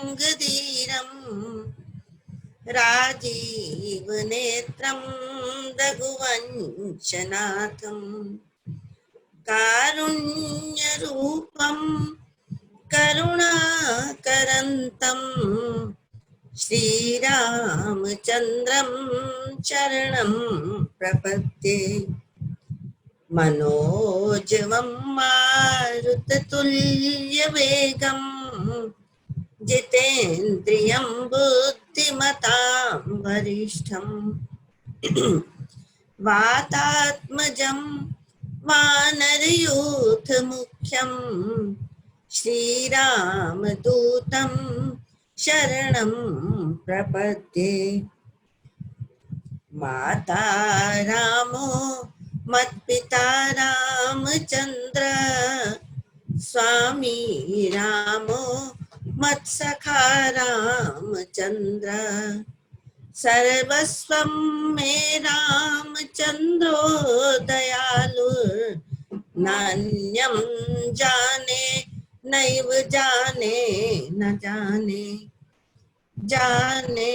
धीरं राजीव नेत्रं रघुवंशनाथं कारुण्यरूपं करुणाकरन्तं श्रीरामचन्द्रं शरणं प्रपद्ये। मनोजवं मारुततुल्यवेगं जितेन्द्रियं बुद्धिमतां वरिष्ठं वातात्मजं वानरयूथमुख्यं श्रीरामदूतं शरणं प्रपद्ये। माता रामो मत्पिता रामचन्द्र स्वामी रामो मत्सखा रामचन्द्र सर्वस्वं मे रामचन्द्रो दयालु नान्यं जाने नैव जाने न जाने जाने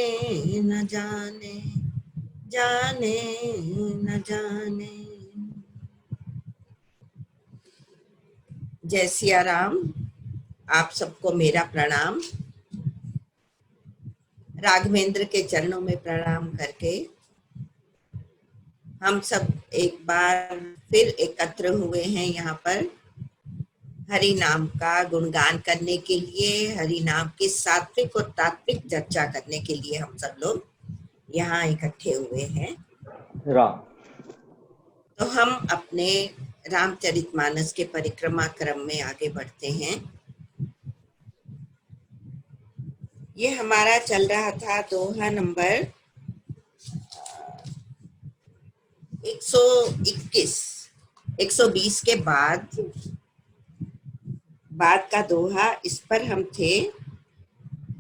न जाने जाने न जाने। जय सिया राम। आप सबको मेरा प्रणाम। राघवेंद्र के चरणों में प्रणाम करके हम सब एक बार फिर एकत्र हुए हैं यहाँ पर हरि नाम का गुणगान करने के लिए, हरि नाम की सात्विक और तात्विक चर्चा करने के लिए हम सब लोग यहाँ इकट्ठे हुए हैं। राम। तो हम अपने रामचरितमानस के परिक्रमा क्रम में आगे बढ़ते हैं। ये हमारा चल रहा था दोहा नंबर 121, 120 के बाद का दोहा। इस पर हम थे।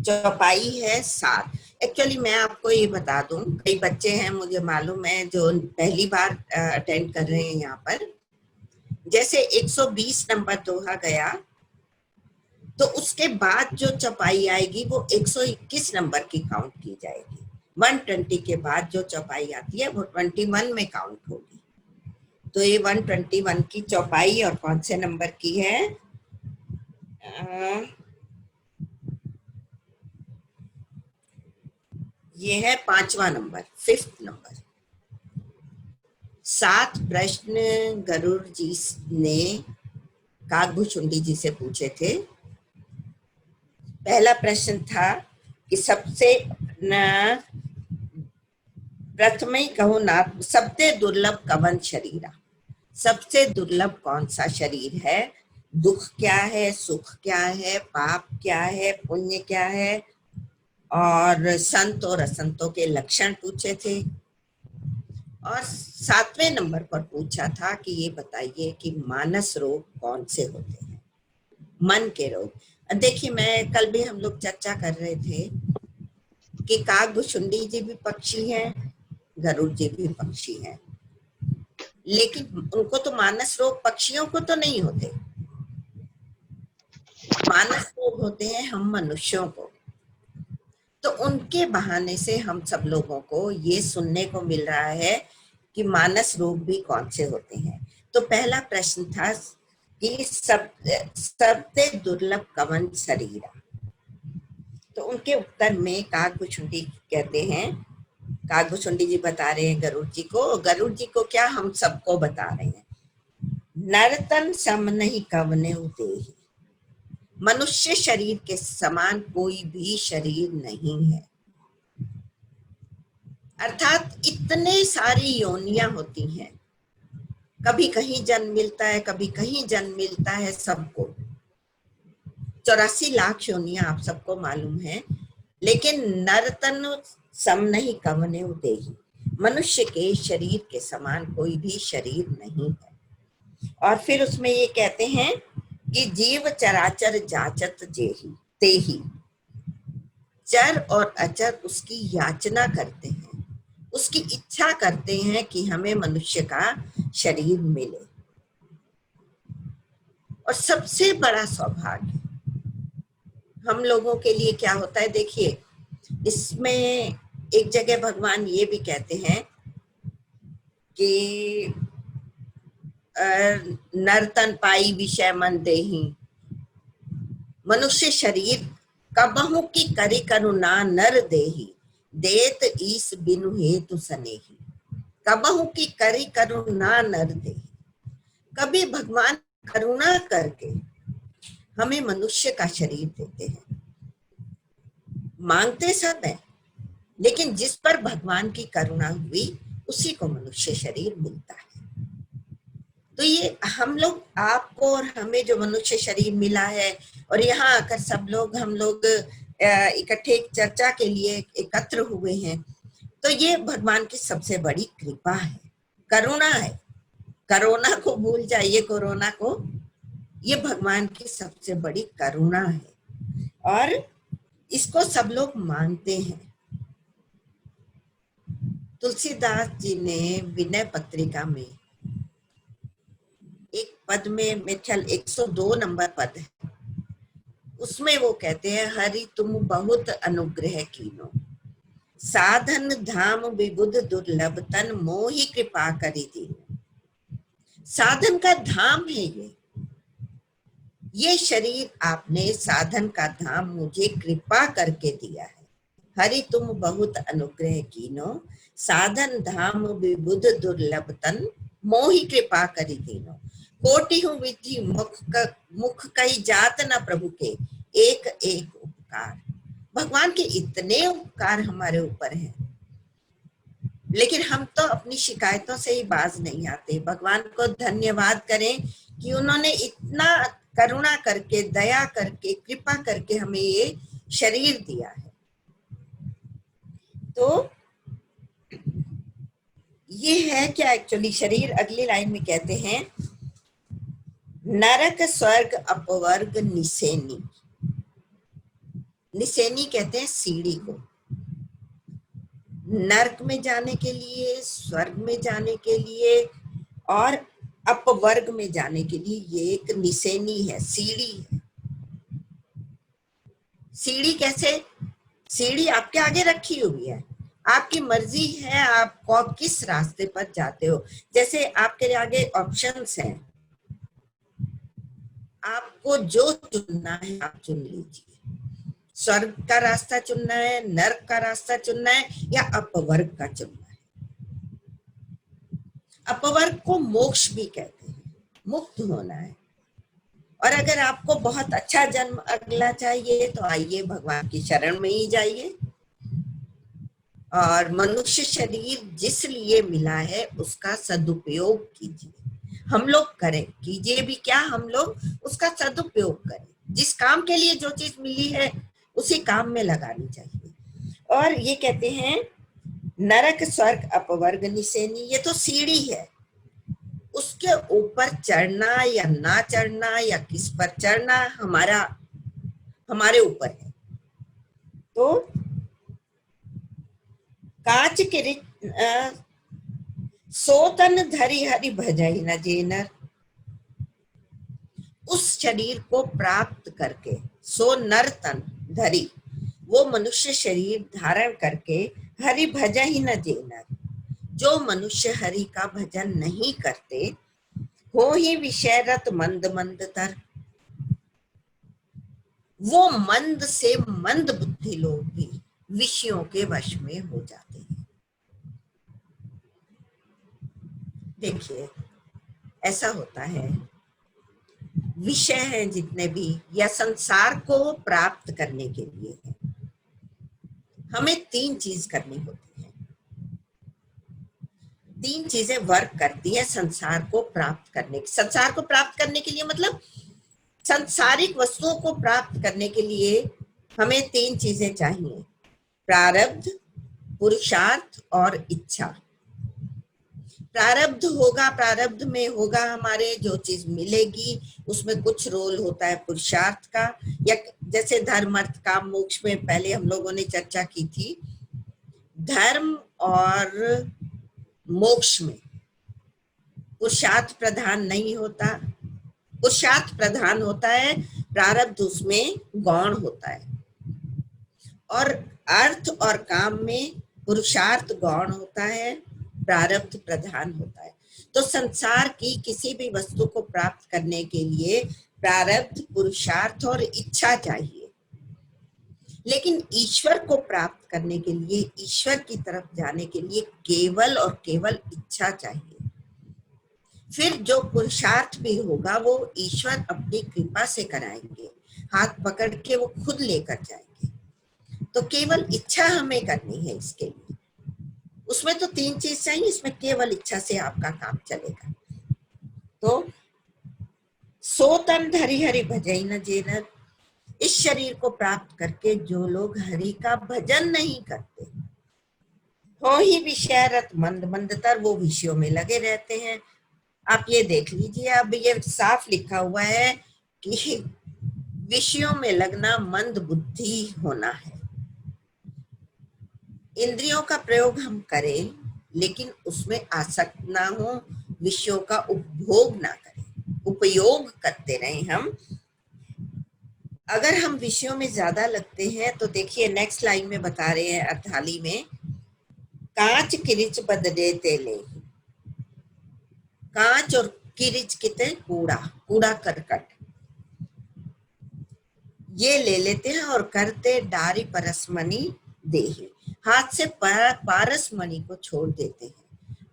चौपाई है 7। एक्चुअली मैं आपको ये बता दूं, कई बच्चे हैं मुझे मालूम है जो पहली बार अटेंड कर रहे हैं यहाँ पर। जैसे 120 नंबर दोहा गया तो उसके बाद जो चौपाई आएगी वो 121 नंबर की काउंट की जाएगी। 120 के बाद जो चौपाई आती है वो 21 में काउंट होगी। तो ये 121 की चौपाई और कौन से नंबर की है? ये है 5वां नंबर, 5th नंबर। 7 प्रश्न गरुड़ जी ने काकभुशुंडी जी से पूछे थे। पहला प्रश्न था कि सबसे प्रथम ही कहो ना, सबसे दुर्लभ कवन शरीरा, सबसे दुर्लभ कौन सा शरीर है? दुख क्या है, सुख क्या है, पाप क्या है, पुण्य क्या है, और संत और असंतों के लक्षण पूछे थे। और 7वें नंबर पर पूछा था कि ये बताइए कि मानस रोग कौन से होते हैं, मन के रोग। देखिए, मैं कल भी हम लोग चर्चा कर रहे थे कि काकभुशुंडी जी भी पक्षी हैं, गरुड़ जी भी पक्षी हैं, लेकिन उनको तो मानस रोग पक्षियों को तो नहीं होते। मानस रोग होते हैं हम मनुष्यों को। तो उनके बहाने से हम सब लोगों को ये सुनने को मिल रहा है कि मानस रोग भी कौन से होते हैं। तो पहला प्रश्न था कि सबसे दुर्लभ कवन शरीरा। तो उनके उत्तर में काकभुशुंडी कहते हैं, काकभुशुंडी जी बता रहे हैं गरुड़ जी को, गरुड़ जी को क्या, हम सबको बता रहे हैं, नरतन सम नहीं कवने देहि, मनुष्य शरीर के समान कोई भी शरीर नहीं है। अर्थात इतने सारी योनियां होती हैं, कभी कहीं जन्म मिलता है, कभी कहीं जन्म मिलता है सबको। 84 लाख योनियां आप सबको मालूम है, लेकिन नरतन सम नहीं कवने देहि, मनुष्य के शरीर के समान कोई भी शरीर नहीं है। और फिर उसमें ये कहते हैं कि जीव चराचर जाचत जेहि तेहि, चर और अचर उसकी याचना करते हैं, उसकी इच्छा करते हैं कि हमें मनुष्य का शरीर मिले। और सबसे बड़ा सौभाग्य हम लोगों के लिए क्या होता है, देखिए इसमें एक जगह भगवान ये भी कहते हैं कि नर्तन पाई विषय मन देही, मनुष्य शरीर कबहु की करी करुणा नर देही, देत ईस बिनु हेतु सनेही। कबहु की करी करुणा नर देही, कभी भगवान करुणा करके हमें मनुष्य का शरीर देते हैं। मांगते सब है, लेकिन जिस पर भगवान की करुणा हुई उसी को मनुष्य शरीर मिलता है। तो ये हम लोग, आपको और हमें जो मनुष्य शरीर मिला है, और यहाँ आकर सब लोग हम लोग इकट्ठे चर्चा के लिए एकत्र हुए हैं, तो ये भगवान की सबसे बड़ी कृपा है, करुणा है। कोरोना को भूल जाइए, कोरोना को, ये भगवान की सबसे बड़ी करुणा है और इसको सब लोग मानते हैं। तुलसीदास जी ने विनय पत्रिका में एक पद में, मेरे ख्याल 102 नंबर पद है, उसमें वो कहते हैं, हरि तुम बहुत अनुग्रह कीनो, साधन धाम विबुध दुर्लभ तन मोहि कृपा करी दीनो। साधन का धाम है ये शरीर आपने साधन का धाम मुझे कृपा करके दिया है। हरि तुम बहुत अनुग्रह कीनो, साधन धाम विबुध दुर्लभ तन मोहि कृपा करी दीनो। कोटि हूँ विधि मुख कही जात न प्रभु के, एक एक उपकार। भगवान के इतने उपकार हमारे ऊपर हैं, लेकिन हम तो अपनी शिकायतों से ही बाज नहीं आते। भगवान को धन्यवाद करें कि उन्होंने इतना करुणा करके, दया करके, कृपा करके हमें ये शरीर दिया है। तो ये है क्या एक्चुअली शरीर। अगली लाइन में कहते हैं, नरक स्वर्ग अपवर्ग निसेनी। निसेनी कहते हैं सीढ़ी को। नरक में जाने के लिए, स्वर्ग में जाने के लिए और अपवर्ग में जाने के लिए ये एक निसेनी है, सीढ़ी है। सीढ़ी कैसे? सीढ़ी आपके आगे रखी हुई है, आपकी मर्जी है आप किस रास्ते पर जाते हो। जैसे आपके आगे ऑप्शंस हैं, आपको जो चुनना है आप चुन लीजिए। स्वर्ग का रास्ता चुनना है, नरक का रास्ता चुनना है, या अपवर्ग का चुनना है। अपवर्ग को मोक्ष भी कहते हैं, मुक्त होना है। और अगर आपको बहुत अच्छा जन्म अगला चाहिए तो आइए भगवान की शरण में ही जाइए, और मनुष्य शरीर जिस लिए मिला है उसका सदुपयोग कीजिए। हम लोग करें, कीजिए भी क्या, हम लोग उसका सदुपयोग करें। जिस काम के लिए जो चीज मिली है उसी काम में लगानी चाहिए। और ये कहते हैं, नरक स्वर्ग अपवर्ग निसेनी, ये तो सीढ़ी है, उसके ऊपर चढ़ना या ना चढ़ना या किस पर चढ़ना हमारे ऊपर है। तो काच के सोतन धरी हरि भजई न जेनर, उस शरीर को प्राप्त करके, सो नर तन धरी, वो मनुष्य शरीर धारण करके, हरि भजई न जेनर, जो मनुष्य हरि का भजन नहीं करते, हो ही विषयरत मंद मंद तर, वो मंद से मंद बुद्धि लोग भी विषयों के वश में हो जाते हैं। देखिए ऐसा होता है, विषय हैं जितने भी, या संसार को प्राप्त करने के लिए है, हमें तीन चीज करनी होती है। तीन चीजें वर्क करती है संसार को प्राप्त करने की। संसार को प्राप्त करने के लिए मतलब सांसारिक वस्तुओं को प्राप्त करने के लिए हमें तीन चीजें चाहिए, प्रारब्ध, पुरुषार्थ और इच्छा। प्रारब्ध होगा, प्रारब्ध में होगा हमारे जो चीज मिलेगी, उसमें कुछ रोल होता है पुरुषार्थ का, या जैसे धर्म अर्थ काम मोक्ष में पहले हम लोगों ने चर्चा की थी। धर्म और मोक्ष में पुरुषार्थ प्रधान नहीं होता, पुरुषार्थ प्रधान होता है प्रारब्ध उसमें गौण होता है, और अर्थ और काम में पुरुषार्थ गौण होता है, प्रारब्ध प्रधान होता है। तो संसार की किसी भी वस्तु को प्राप्त करने के लिए प्रारब्ध, पुरुषार्थ और इच्छा चाहिए, लेकिन ईश्वर को प्राप्त करने के लिए, ईश्वर की तरफ जाने के लिए केवल और केवल इच्छा चाहिए। फिर जो पुरुषार्थ भी होगा वो ईश्वर अपनी कृपा से कराएंगे, हाथ पकड़ के वो खुद लेकर जाएंगे। तो केवल इच्छा हमें करनी है इसके लिए। उसमें तो 3 चीज चाहिए, इसमें केवल इच्छा से आपका काम चलेगा। तो सो तन धरि हरि भजई न जेन, इस शरीर को प्राप्त करके जो लोग हरि का भजन नहीं करते, हो ही विषयरत मंद मंदतर, वो विषयों में लगे रहते हैं। आप ये देख लीजिए, अब ये साफ लिखा हुआ है कि विषयों में लगना मंद बुद्धि होना है। इंद्रियों का प्रयोग हम करें लेकिन उसमें आसक्त ना हो, विषयों का उपभोग ना करें, उपयोग करते रहें हम। अगर हम विषयों में ज्यादा लगते हैं तो देखिए नेक्स्ट लाइन में बता रहे हैं अर्थाली में, कांच किरिच बदले तेले, कांच और किरिच कितने, कूड़ा, कूड़ा करकट, ये ले लेते हैं और करते डारी परसमणि देहि, हाथ से पारसमणि को छोड़ देते हैं।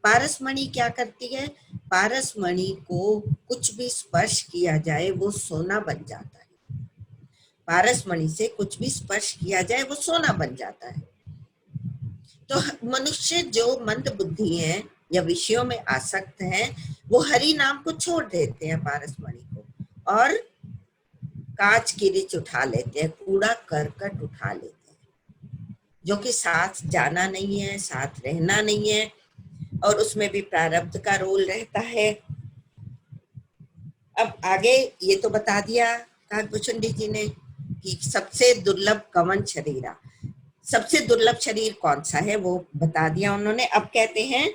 पारसमणि क्या करती है, पारसमणि को कुछ भी स्पर्श किया जाए वो सोना बन जाता है। पारसमणि से कुछ भी स्पर्श किया जाए वो सोना बन जाता है। तो मनुष्य जो मंद बुद्धि है या विषयों में आसक्त हैं, वो हरि नाम को छोड़ देते हैं, पारसमणि को, और कांच किरिच उठा लेते हैं, कूड़ा करकट उठा लेते हैं, जो कि साथ जाना नहीं है, साथ रहना नहीं है, और उसमें भी प्रारब्ध का रोल रहता है। अब आगे ये तो बता दिया काकभूषुंडी जी ने कि सबसे दुर्लभ कवन शरीरा, सबसे दुर्लभ शरीर कौन सा है वो बता दिया उन्होंने। अब कहते हैं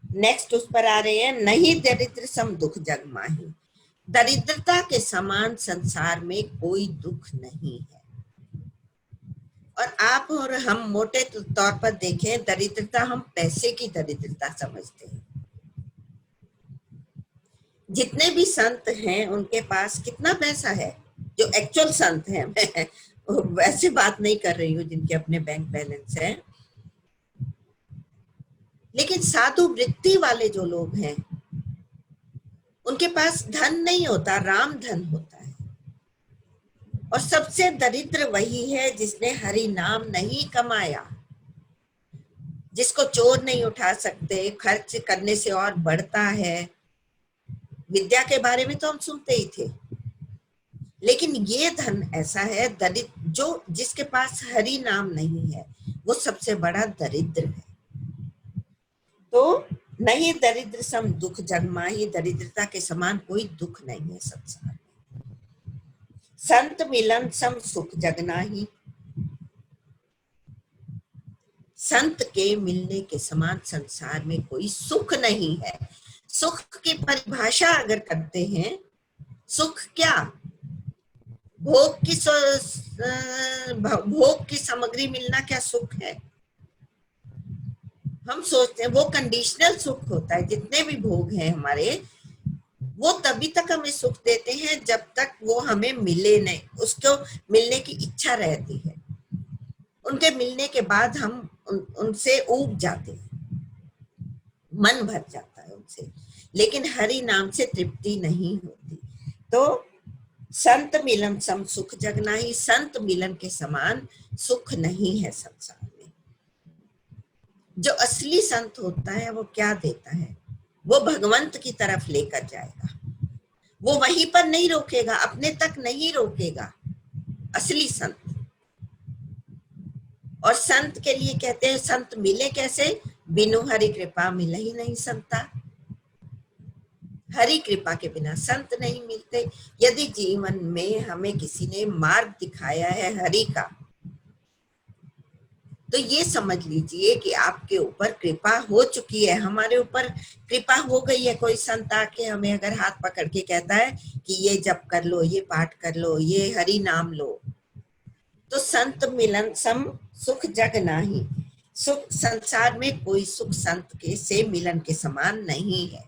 नेक्स्ट उस पर आ रहे हैं, नहीं दरिद्र सम दुख जग माही, दरिद्रता के समान संसार में कोई दुख नहीं है। और आप और हम मोटे तौर पर देखें, दरिद्रता हम पैसे की दरिद्रता समझते हैं। जितने भी संत हैं उनके पास कितना पैसा है, जो एक्चुअल संत हैं, मैं वैसे बात नहीं कर रही हूँ जिनके अपने बैंक बैलेंस है, लेकिन साधु वृत्ति वाले जो लोग हैं उनके पास धन नहीं होता, राम धन होता है। और सबसे दरिद्र वही है जिसने हरि नाम नहीं कमाया, जिसको चोर नहीं उठा सकते, खर्च करने से और बढ़ता है। विद्या के बारे में तो हम सुनते ही थे, लेकिन ये धन ऐसा है दरिद्र, जो जिसके पास हरि नाम नहीं है वो सबसे बड़ा दरिद्र है। तो नहीं दरिद्र सम दुख जगमाही, दरिद्रता के समान कोई दुख नहीं है संसार में। संत मिलन सम सुख जगनाही, संत के मिलने के समान संसार में कोई सुख नहीं है। सुख की परिभाषा अगर करते हैं, सुख क्या, भोग की सामग्री मिलना क्या सुख है? हम सोचते हैं वो कंडीशनल सुख होता है। जितने भी भोग हैं हमारे, वो तभी तक हमें सुख देते हैं जब तक वो हमें मिले नहीं, उसको मिलने की इच्छा रहती है। उनके मिलने के बाद हम उनसे ऊब जाते हैं, मन भर जाता है उनसे, लेकिन हरि नाम से तृप्ति नहीं होती। तो संत मिलन सम सुख जगनाही, संत मिलन के समान सुख नहीं है संसार में। जो असली संत होता है वो क्या देता है, वो भगवंत की तरफ लेकर जाएगा, वो वहीं पर नहीं रोकेगा, अपने तक नहीं रोकेगा, असली संत। और संत के लिए कहते हैं संत मिले कैसे, बिनु हरि कृपा मिले ही नहीं संता, हरि कृपा के बिना संत नहीं मिलते। यदि जीवन में हमें किसी ने मार्ग दिखाया है हरि का, तो ये समझ लीजिए कि आपके ऊपर कृपा हो चुकी है, हमारे ऊपर कृपा हो गई है। कोई संत आके हमें अगर हाथ पकड़ के कहता है कि ये जप कर लो, ये पाठ कर लो, ये हरि नाम लो, तो संत मिलन सम सुख जग नाही। सुख संसार में कोई सुख संत के से मिलन के समान नहीं है।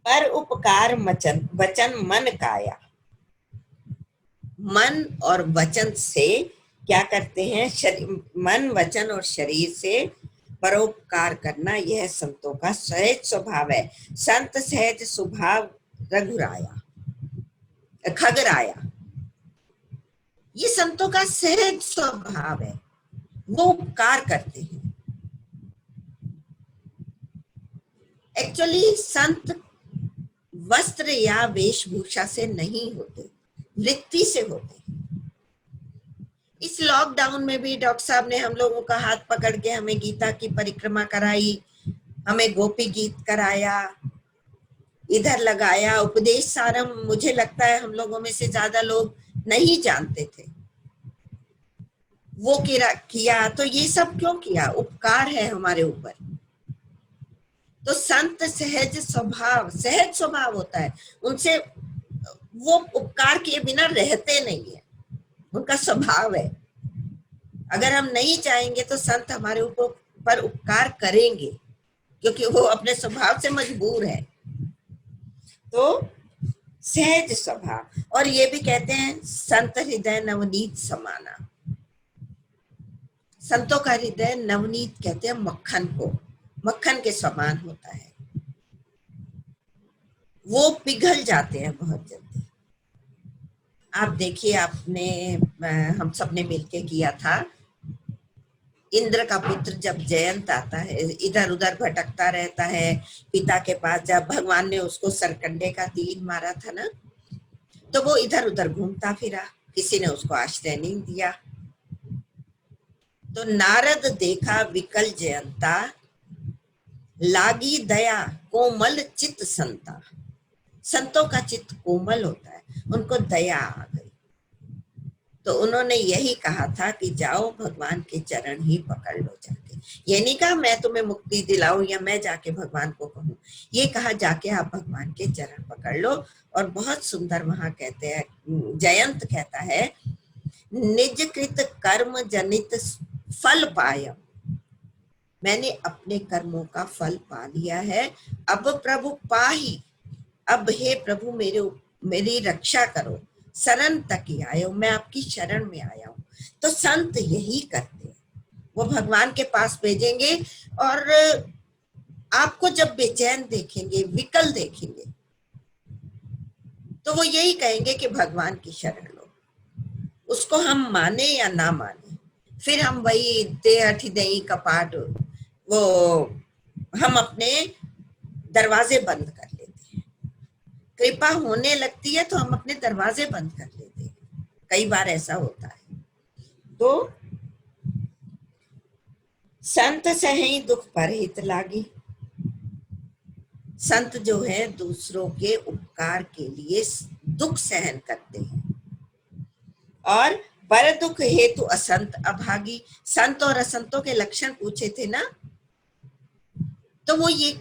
पर उपकार मचन वचन मन काया, मन और वचन से क्या करते हैं, मन वचन और शरीर से परोपकार करना, यह संतों का सहज स्वभाव है। संत सहज स्वभाव रघुराया खगराया, ये संतों का सहज स्वभाव है, वो उपकार करते हैं। एक्चुअली संत वस्त्र या वेशभूषा से नहीं होते, वृत्ति से होते। इस लॉकडाउन में भी डॉक्टर साहब ने हम लोगों का हाथ पकड़ के हमें गीता की परिक्रमा कराई, हमें गोपी गीत कराया, इधर लगाया, उपदेश सारम मुझे लगता है हम लोगों में से ज्यादा लोग नहीं जानते थे, वो किया। तो ये सब क्यों किया, उपकार है हमारे ऊपर। तो संत सहज स्वभाव होता है उनसे, वो उपकार किए बिना रहते नहीं है, उनका स्वभाव है। अगर हम नहीं चाहेंगे तो संत हमारे ऊपर उपकार करेंगे, क्योंकि वो अपने स्वभाव से मजबूर है। तो सहज स्वभाव, और ये भी कहते हैं संत हृदय नवनीत समाना। संतों का हृदय नवनीत कहते हैं मक्खन को, मक्खन के समान होता है, वो पिघल जाते हैं बहुत जल्दी। आप देखिए, आपने हम सबने मिलके किया था, इंद्र का पुत्र जब जयंत आता है, इधर उधर भटकता रहता है पिता के पास, जब भगवान ने उसको सरकंडे का तीर मारा था ना, तो वो इधर उधर घूमता फिरा, किसी ने उसको आश्रय नहीं दिया। तो नारद देखा विकल जयंता, लागी दया कोमल चित्त संता। संतों का चित्त कोमल होता है, उनको दया आ गई। तो उन्होंने यही कहा था कि जाओ भगवान के चरण ही पकड़ लो जाके। ये नहीं कहा मैं तुम्हें मुक्ति दिलाऊं या मैं जाके भगवान को कहूं, ये कहा जाके आप भगवान के चरण पकड़ लो। और बहुत सुंदर वहां कहते हैं, जयंत कहता है, निज कृत कर्म जनित फल पाया, मैंने अपने कर्मों का फल पा लिया है। अब प्रभु पाही, अब हे प्रभु मेरी रक्षा करो, शरण तक ही आयो, मैं आपकी शरण में आया हूं। तो संत यही करते हैं, वो भगवान के पास भेजेंगे, और आपको जब बेचैन देखेंगे, विकल देखेंगे, तो वो यही कहेंगे कि भगवान की शरण लो। उसको हम माने या ना माने, फिर हम वही देहठी दही कपाट, वो हम अपने दरवाजे बंद कर लेते हैं। कृपा होने लगती है तो हम अपने दरवाजे बंद कर लेते हैं, कई बार ऐसा होता है। तो संत सही दुख पर हित लागी, संत जो है दूसरों के उपकार के लिए दुख सहन करते हैं। और पर दुख हेतु असंत अभागी, संत और असंतों के लक्षण पूछे थे ना, तो वो ये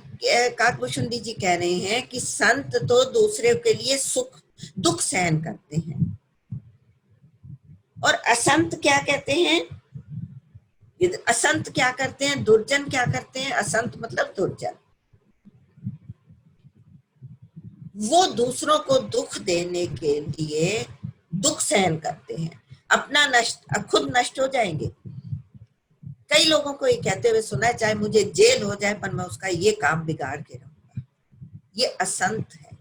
काकभूषुंडी जी कह रहे हैं कि संत तो दूसरे के लिए सुख दुख सहन करते हैं, और असंत क्या कहते हैं, असंत क्या करते हैं, दुर्जन क्या करते हैं, असंत मतलब दुर्जन, वो दूसरों को दुख देने के लिए दुख सहन करते हैं, अपना नष्ट, खुद नष्ट हो जाएंगे। कई लोगों को ये कहते हुए सुना है, चाहे मुझे जेल हो जाए पर मैं उसका ये काम बिगाड़ के रहूंगा, ये असंत है।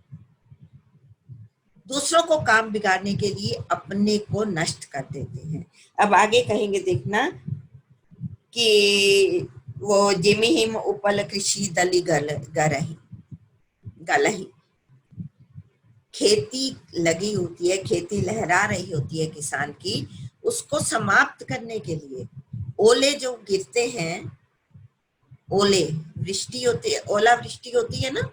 दूसरों को काम बिगाड़ने के लिए अपने को नष्ट कर देते हैं। अब आगे कहेंगे, देखना कि वो जिमि हिम उपल कृषि दली गलही, खेती लगी होती है, खेती लहरा रही होती है किसान की, उसको समाप्त करने के लिए ओले जो गिरते हैं, ओले वृष्टि होती है, ओला वृष्टि होती है ना,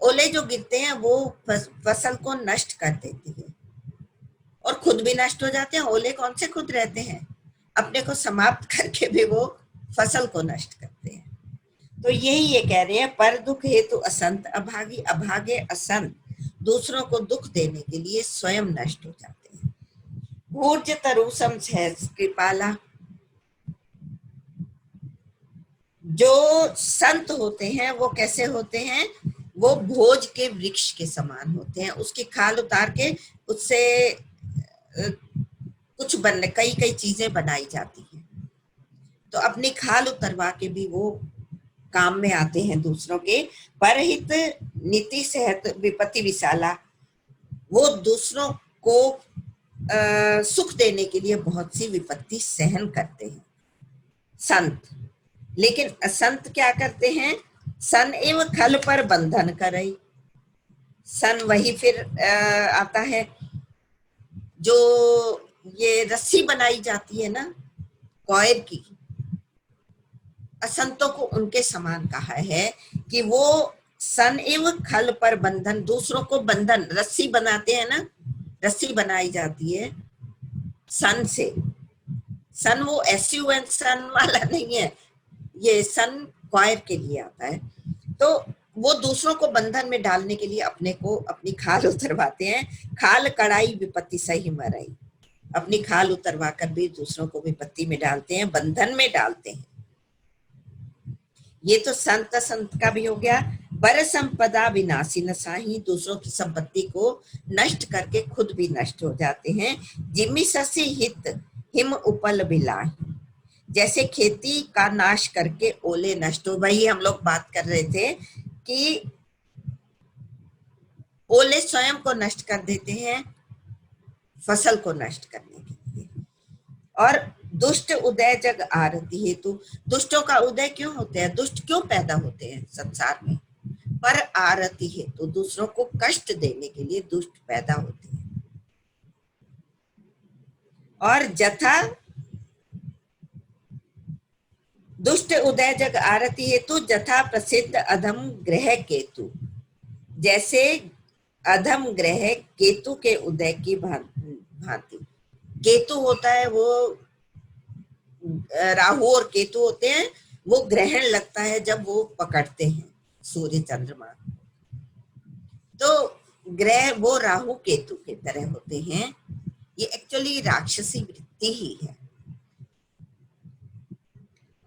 ओले जो गिरते हैं वो फसल को नष्ट कर देती है, और खुद भी नष्ट हो जाते हैं। ओले कौन से खुद रहते हैं, अपने को समाप्त करके भी वो फसल को नष्ट करते हैं। तो यही ये कह रहे हैं, पर दुख हेतु असंत अभागी, अभागे असंत दूसरों को दुख देने के लिए स्वयं नष्ट हो जाते हैं। ऊर्ज तरुसम सहज कृपाला, जो संत होते हैं वो कैसे होते हैं, वो भोज के वृक्ष के समान होते हैं। उसकी खाल उतार के उससे कुछ बनने कई कई चीजें बनाई जाती हैं, तो अपनी खाल उतरवा के भी वो काम में आते हैं दूसरों के। परहित नीति सहत विपत्ति विशाला, वो दूसरों को सुख देने के लिए बहुत सी विपत्ति सहन करते हैं संत। लेकिन असंत क्या करते हैं, सन एवं खल पर बंधन करई। सन वही फिर आता है जो ये रस्सी बनाई जाती है ना कॉयर की, असंतों को उनके समान कहा है कि वो सन एवं खल पर बंधन, दूसरों को बंधन, रस्सी बनाते हैं ना, रस्सी बनाई जाती है सन से। सन वो SUN सन वाला नहीं है, ये सन क्वायर के लिए आता है। तो वो दूसरों को बंधन में डालने के लिए अपने को अपनी खाल उतरवाते हैं। खाल कड़ाई विपत्ति सही मराई, अपनी खाल उतरवा कर भी दूसरों को विपत्ति में डालते हैं, बंधन में डालते हैं। ये तो संत संत का भी हो गया। बर संपदा विनाशी नसाही, दूसरों की संपत्ति को नष्ट करके खुद भी नष्ट हो जाते हैं। जिमि ससी हित हिम उपल बिलाही, जैसे खेती का नाश करके ओले नष्ट हो। वही हम लोग बात कर रहे थे कि ओले स्वयं को नष्ट कर देते हैं फसल को नष्ट करने के लिए। और दुष्ट उदय जग आरती हेतु, दुष्टों का उदय क्यों होते हैं, दुष्ट क्यों पैदा होते हैं संसार में, पर आरती हेतु, दूसरों को कष्ट देने के लिए दुष्ट पैदा होते हैं। और जथा दुष्ट उदय जग आरती हेतु जथा प्रसिद्ध अधम ग्रह केतु, जैसे अधम ग्रह केतु के उदय की भांति। केतु होता है वो, राहु और केतु होते हैं, वो ग्रहण लगता है जब वो पकड़ते हैं सूर्य चंद्रमा, तो ग्रह वो राहु केतु के तरह होते हैं। ये एक्चुअली राक्षसी वृत्ति ही है।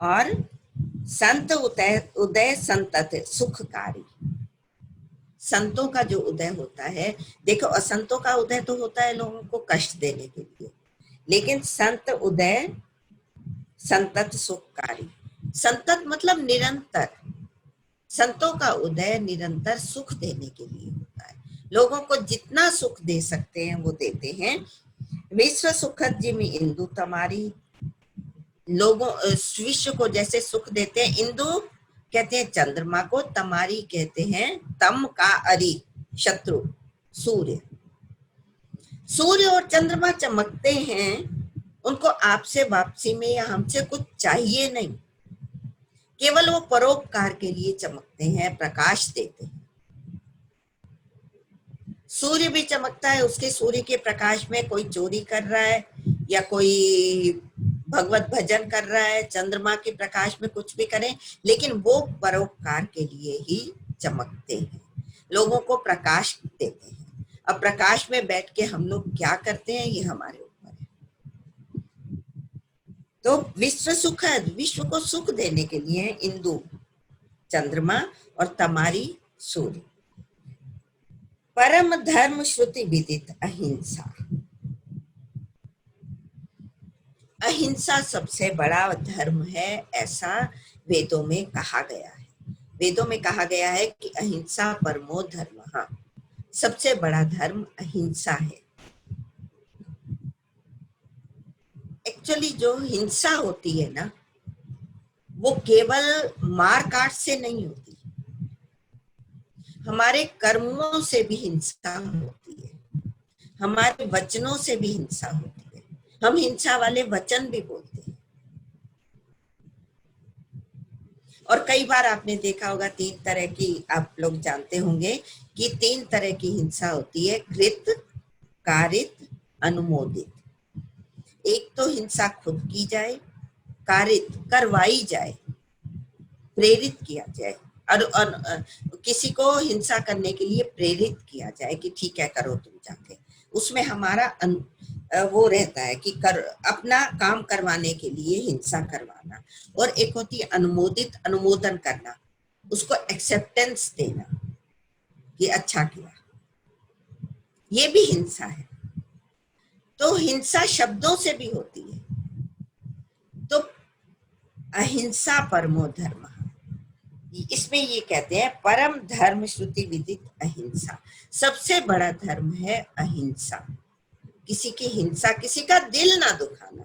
और संत उदय उदय संतत सुखकारी, संतों का जो उदय होता है, देखो असंतों का उदय तो होता है लोगों को कष्ट देने के लिए, लेकिन संत उदय संतत सुखकारी, संतत मतलब निरंतर, संतों का उदय निरंतर सुख देने के लिए होता है। लोगों को जितना सुख दे सकते हैं वो देते हैं। विश्व सुखद जिमि इंदु तमारी, लोगों विश्व को जैसे सुख देते हैं, इंदु कहते हैं चंद्रमा को, तमारी कहते हैं तम का अरि शत्रु सूर्य। सूर्य और चंद्रमा चमकते हैं, उनको आपसे वापसी में या हमसे कुछ चाहिए नहीं, केवल वो परोपकार के लिए चमकते हैं, प्रकाश देते हैं। सूर्य भी चमकता है, उसके सूर्य के प्रकाश में कोई चोरी कर रहा है या कोई भगवत भजन कर रहा है, चंद्रमा के प्रकाश में कुछ भी करें, लेकिन वो परोपकार के लिए ही चमकते हैं, लोगों को प्रकाश देते हैं। अब प्रकाश में बैठ के हम लोग क्या करते हैं ये हमारे ऊपर है। तो विश्व सुखद, विश्व को सुख देने के लिए इंदु चंद्रमा और तमारी सूर्य। परम धर्म श्रुति विदित अहिंसा, अहिंसा सबसे बड़ा धर्म है, ऐसा वेदों में कहा गया है। वेदों में कहा गया है कि अहिंसा परमो धर्मः, सबसे बड़ा धर्म अहिंसा है। एक्चुअली जो हिंसा होती है ना, वो केवल मार काट से नहीं होती, हमारे कर्मों से भी हिंसा होती है, हमारे वचनों से भी हिंसा होती है, हम हिंसा वाले वचन भी बोलते हैं। और कई बार आपने देखा होगा, 3 तरह की आप लोग जानते होंगे कि 3 तरह की हिंसा होती है, कृत, कारित, अनुमोदित। एक तो हिंसा खुद की जाए, कारित करवाई जाए, प्रेरित किया जाए, और किसी को हिंसा करने के लिए प्रेरित किया जाए कि ठीक है करो तुम जाके, उसमें हमारा वो रहता है कि अपना काम करवाने के लिए हिंसा करवाना। और एक होती है अनुमोदन करना, उसको एक्सेप्टेंस देना कि अच्छा किया, ये भी हिंसा है। तो हिंसा शब्दों से भी होती है। तो अहिंसा परमो धर्म, इसमें ये कहते हैं परम धर्म श्रुति विदित अहिंसा, सबसे बड़ा धर्म है अहिंसा। किसी की हिंसा, किसी का दिल ना दुखाना।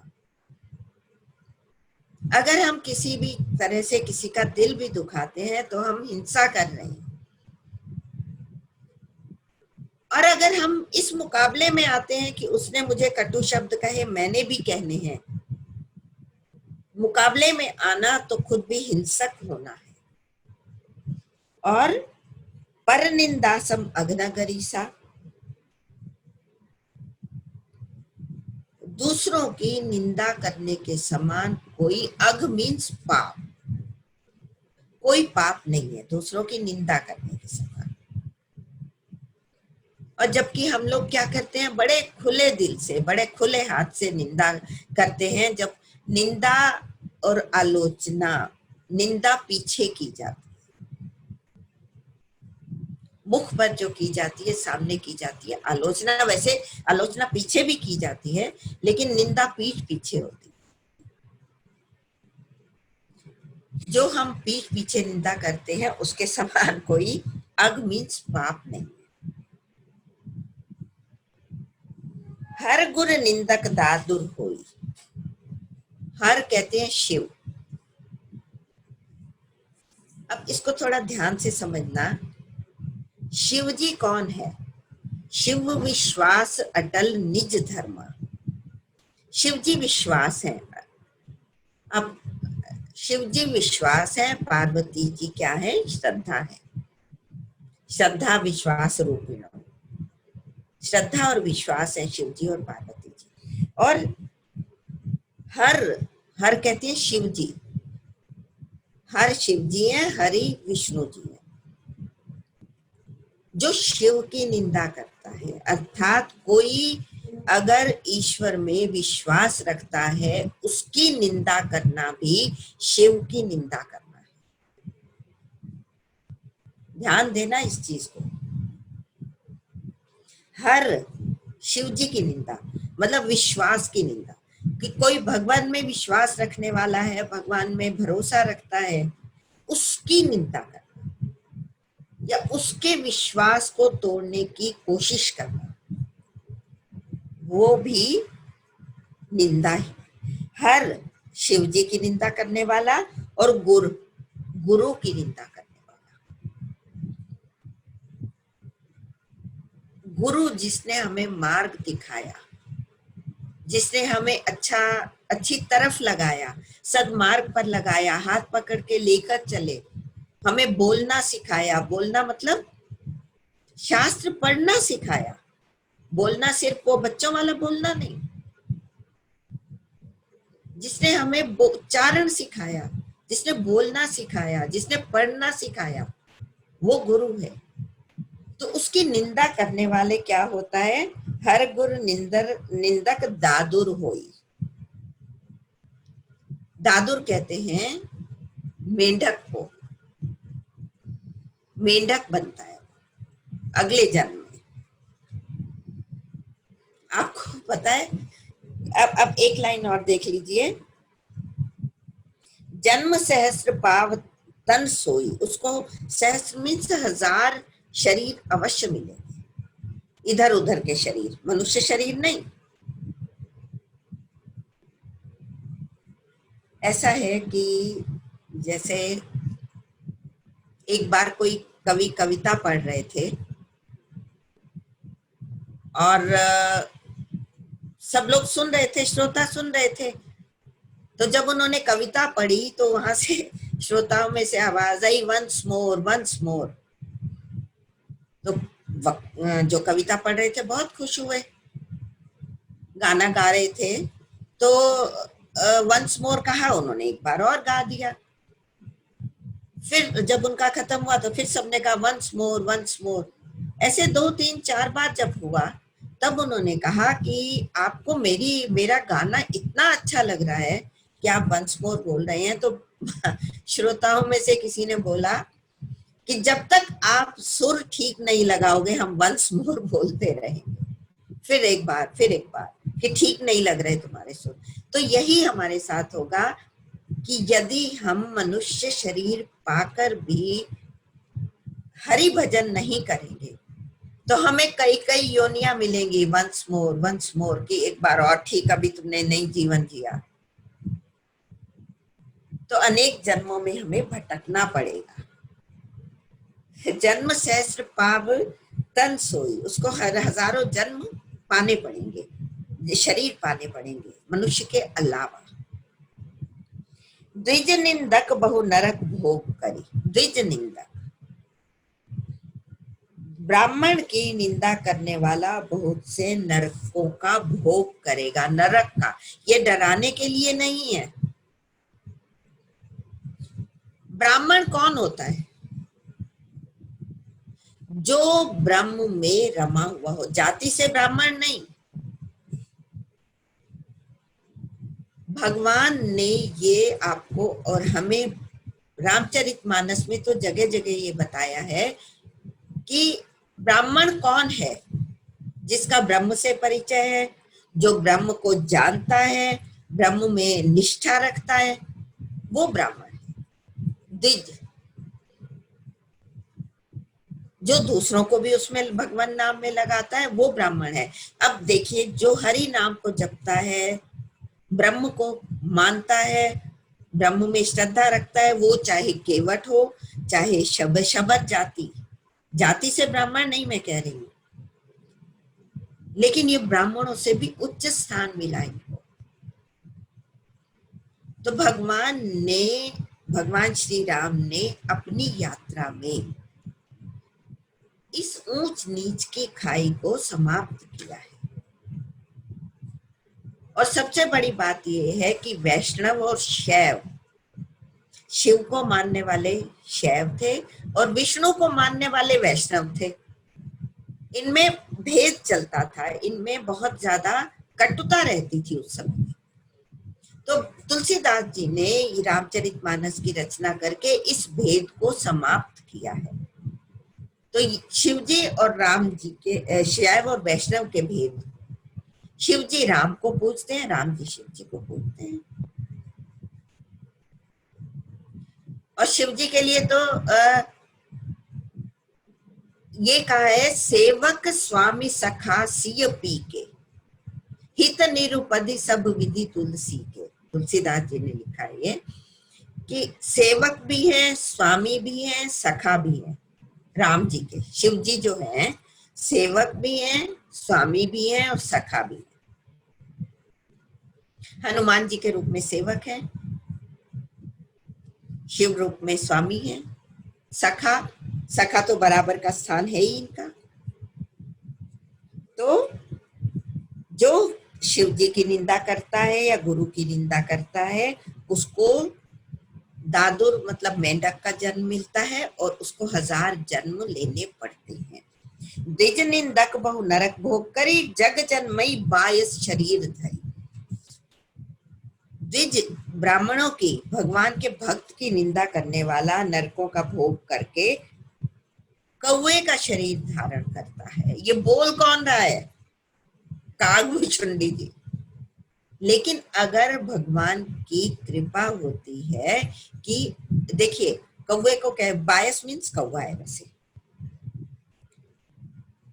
अगर हम किसी भी तरह से किसी का दिल भी दुखाते हैं तो हम हिंसा कर रहे हैं। और अगर हम इस मुकाबले में आते हैं कि उसने मुझे कटु शब्द कहे, मैंने भी कहने हैं, मुकाबले में आना तो खुद भी हिंसक होना है। और पर निंदासम अग्नगरीसा, दूसरों की निंदा करने के समान कोई, अघ मीन्स पाप, कोई पाप नहीं है दूसरों की निंदा करने के समान। और जबकि हम लोग क्या करते हैं, बड़े खुले दिल से, बड़े खुले हाथ से निंदा करते हैं। जब निंदा और आलोचना, निंदा पीछे की जाती है, मुख पर जो की जाती है, सामने की जाती है। आलोचना, वैसे आलोचना पीछे भी की जाती है, लेकिन निंदा पीठ पीछे होती है। जो हम पीठ पीछे निंदा करते हैं उसके समान कोई, अग मीन्स पाप नहीं। हर गुर निंदक दादुर होई, हर कहते हैं शिव। अब इसको थोड़ा ध्यान से समझना, शिव जी कौन है? शिव विश्वास अटल निज धर्म, शिव जी विश्वास है। अब शिव जी विश्वास है, पार्वती जी क्या है? श्रद्धा है। श्रद्धा विश्वास रूपिण, श्रद्धा और विश्वास है शिव जी और पार्वती जी। और हर, हर कहते हैं शिव जी, हर शिव जी है, हरि विष्णु जी है। जो शिव की निंदा करता है, अर्थात कोई अगर ईश्वर में विश्वास रखता है, उसकी निंदा करना भी शिव की निंदा करना है। ध्यान देना इस चीज को। हर शिव जी की निंदा मतलब विश्वास की निंदा, कि कोई भगवान में विश्वास रखने वाला है, भगवान में भरोसा रखता है, उसकी निंदा करना या उसके विश्वास को तोड़ने की कोशिश करना, वो भी निंदा ही। हर शिव जी की निंदा करने वाला और गुरु की निंदा करने वाला। गुरु जिसने हमें मार्ग दिखाया, जिसने हमें अच्छी तरफ लगाया, सदमार्ग पर लगाया, हाथ पकड़ के लेकर चले, हमें बोलना सिखाया। बोलना मतलब शास्त्र पढ़ना सिखाया। बोलना सिर्फ वो बच्चों वाला बोलना नहीं, जिसने हमें उच्चारण सिखाया, जिसने बोलना सिखाया, जिसने पढ़ना सिखाया, वो गुरु है। तो उसकी निंदा करने वाले क्या होता है? हर गुरु निंदक दादुर होई। दादुर कहते हैं मेंढक को, मेंढक बनता है अगले जन्म में। आपको पता है, अब एक लाइन और देख लीजिए, जन्म सहस्त्र पाव तन सोई। उसको सहस्त्र मीन्स 1000 शरीर अवश्य मिलेंगे, इधर उधर के शरीर, मनुष्य शरीर नहीं। ऐसा है कि जैसे एक बार कोई कवि कविता पढ़ रहे थे और सब लोग सुन रहे थे, श्रोता सुन रहे थे। तो जब उन्होंने कविता पढ़ी तो वहां से श्रोताओं में से आवाज आई, वंस मोर वंस मोर। तो जो कविता पढ़ रहे थे बहुत खुश हुए, गाना गा रहे थे, तो वंस मोर कहा, उन्होंने एक बार और गा दिया। फिर जब उनका खत्म हुआ तो फिर सबने कहा वंस मोर वंस मोर। ऐसे 2 3 4 बार जब हुआ, तब उन्होंने कहा कि आपको मेरा गाना इतना अच्छा लग रहा है कि आप वंस मोर बोल रहे हैं। तो श्रोताओं में से किसी ने बोला कि जब तक आप सुर ठीक नहीं लगाओगे हम वंस मोर बोलते रहेंगे। फिर एक बार, फिर एक बार, कि ठीक नहीं लग रहे तुम्हारे सुर। तो यही हमारे साथ होगा कि यदि हम मनुष्य शरीर पाकर भी हरि भजन नहीं करेंगे तो हमें कई कई योनियां मिलेंगी, वंस मोर कि एक बार और, ठीक, अभी तुमने नई जीवन जिया। तो अनेक जन्मों में हमें भटकना पड़ेगा। जन्म सहस्त्र पाव तन सोई, उसको हजारों जन्म पाने पड़ेंगे, शरीर पाने पड़ेंगे मनुष्य के अलावा। द्विज निंदक बहु नरक भोग करी। द्विज निंदक, ब्राह्मण की निंदा करने वाला बहुत से नरकों का भोग करेगा। नरक का, ये डराने के लिए नहीं है। ब्राह्मण कौन होता है? जो ब्रह्म में रमा हुआ हो, जाति से ब्राह्मण नहीं। भगवान ने ये आपको और हमें रामचरितमानस में तो जगह जगह ये बताया है कि ब्राह्मण कौन है? जिसका ब्रह्म से परिचय है, जो ब्रह्म को जानता है, ब्रह्म में निष्ठा रखता है, वो ब्राह्मण है। द्विज, जो दूसरों को भी उसमें भगवान नाम में लगाता है, वो ब्राह्मण है। अब देखिए, जो हरि नाम को जपता है, ब्रह्म को मानता है, ब्रह्म में श्रद्धा रखता है, वो चाहे केवट हो, चाहे शबद जाति, जाति से ब्राह्मण नहीं मैं कह रही हूँ, लेकिन ये ब्राह्मणों से भी उच्च स्थान मिला इनको। तो भगवान श्री राम ने अपनी यात्रा में इस ऊंच नीच की खाई को समाप्त किया है। और सबसे बड़ी बात यह है कि वैष्णव और शैव, शिव को मानने वाले शैव थे और विष्णु को मानने वाले वैष्णव थे। इनमें भेद चलता था, इनमें बहुत ज्यादा कटुता रहती थी उस समय। तो तुलसीदास जी ने रामचरितमानस की रचना करके इस भेद को समाप्त किया है। तो शिव जी और राम जी के, शैव और वैष्णव के भेद, शिव जी राम को पूजते हैं, राम जी शिव जी को पूजते हैं। और शिव जी के लिए तो ये कहा है, सेवक स्वामी सखा सिय पी के, हित निरुपधि सब विधि तुलसी के। तुलसीदास जी ने लिखा है ये कि सेवक भी है, स्वामी भी है, सखा भी है राम जी के। शिव जी जो है सेवक भी है, स्वामी भी है और सखा भी है। हनुमान जी के रूप में सेवक है, शिव रूप में स्वामी है, सखा तो बराबर का स्थान है ही इनका। तो जो शिव जी की निंदा करता है या गुरु की निंदा करता है, उसको दादुर मतलब मेंढक का जन्म मिलता है और उसको 1000 जन्म लेने पड़ते हैं। द्विज निंदक बहु नरक भोग करी, जग जन्मई 22 शरीर धरी। द्विज, ब्राह्मणों की, भगवान के भक्त की निंदा करने वाला नरकों का भोग करके कौवे का शरीर धारण करता है। ये बोल कौन रहा है? कागभूषुंडी जी। लेकिन अगर भगवान की कृपा होती है कि देखिए, कौवे को क्या, बायस मीन्स कौवा है वैसे,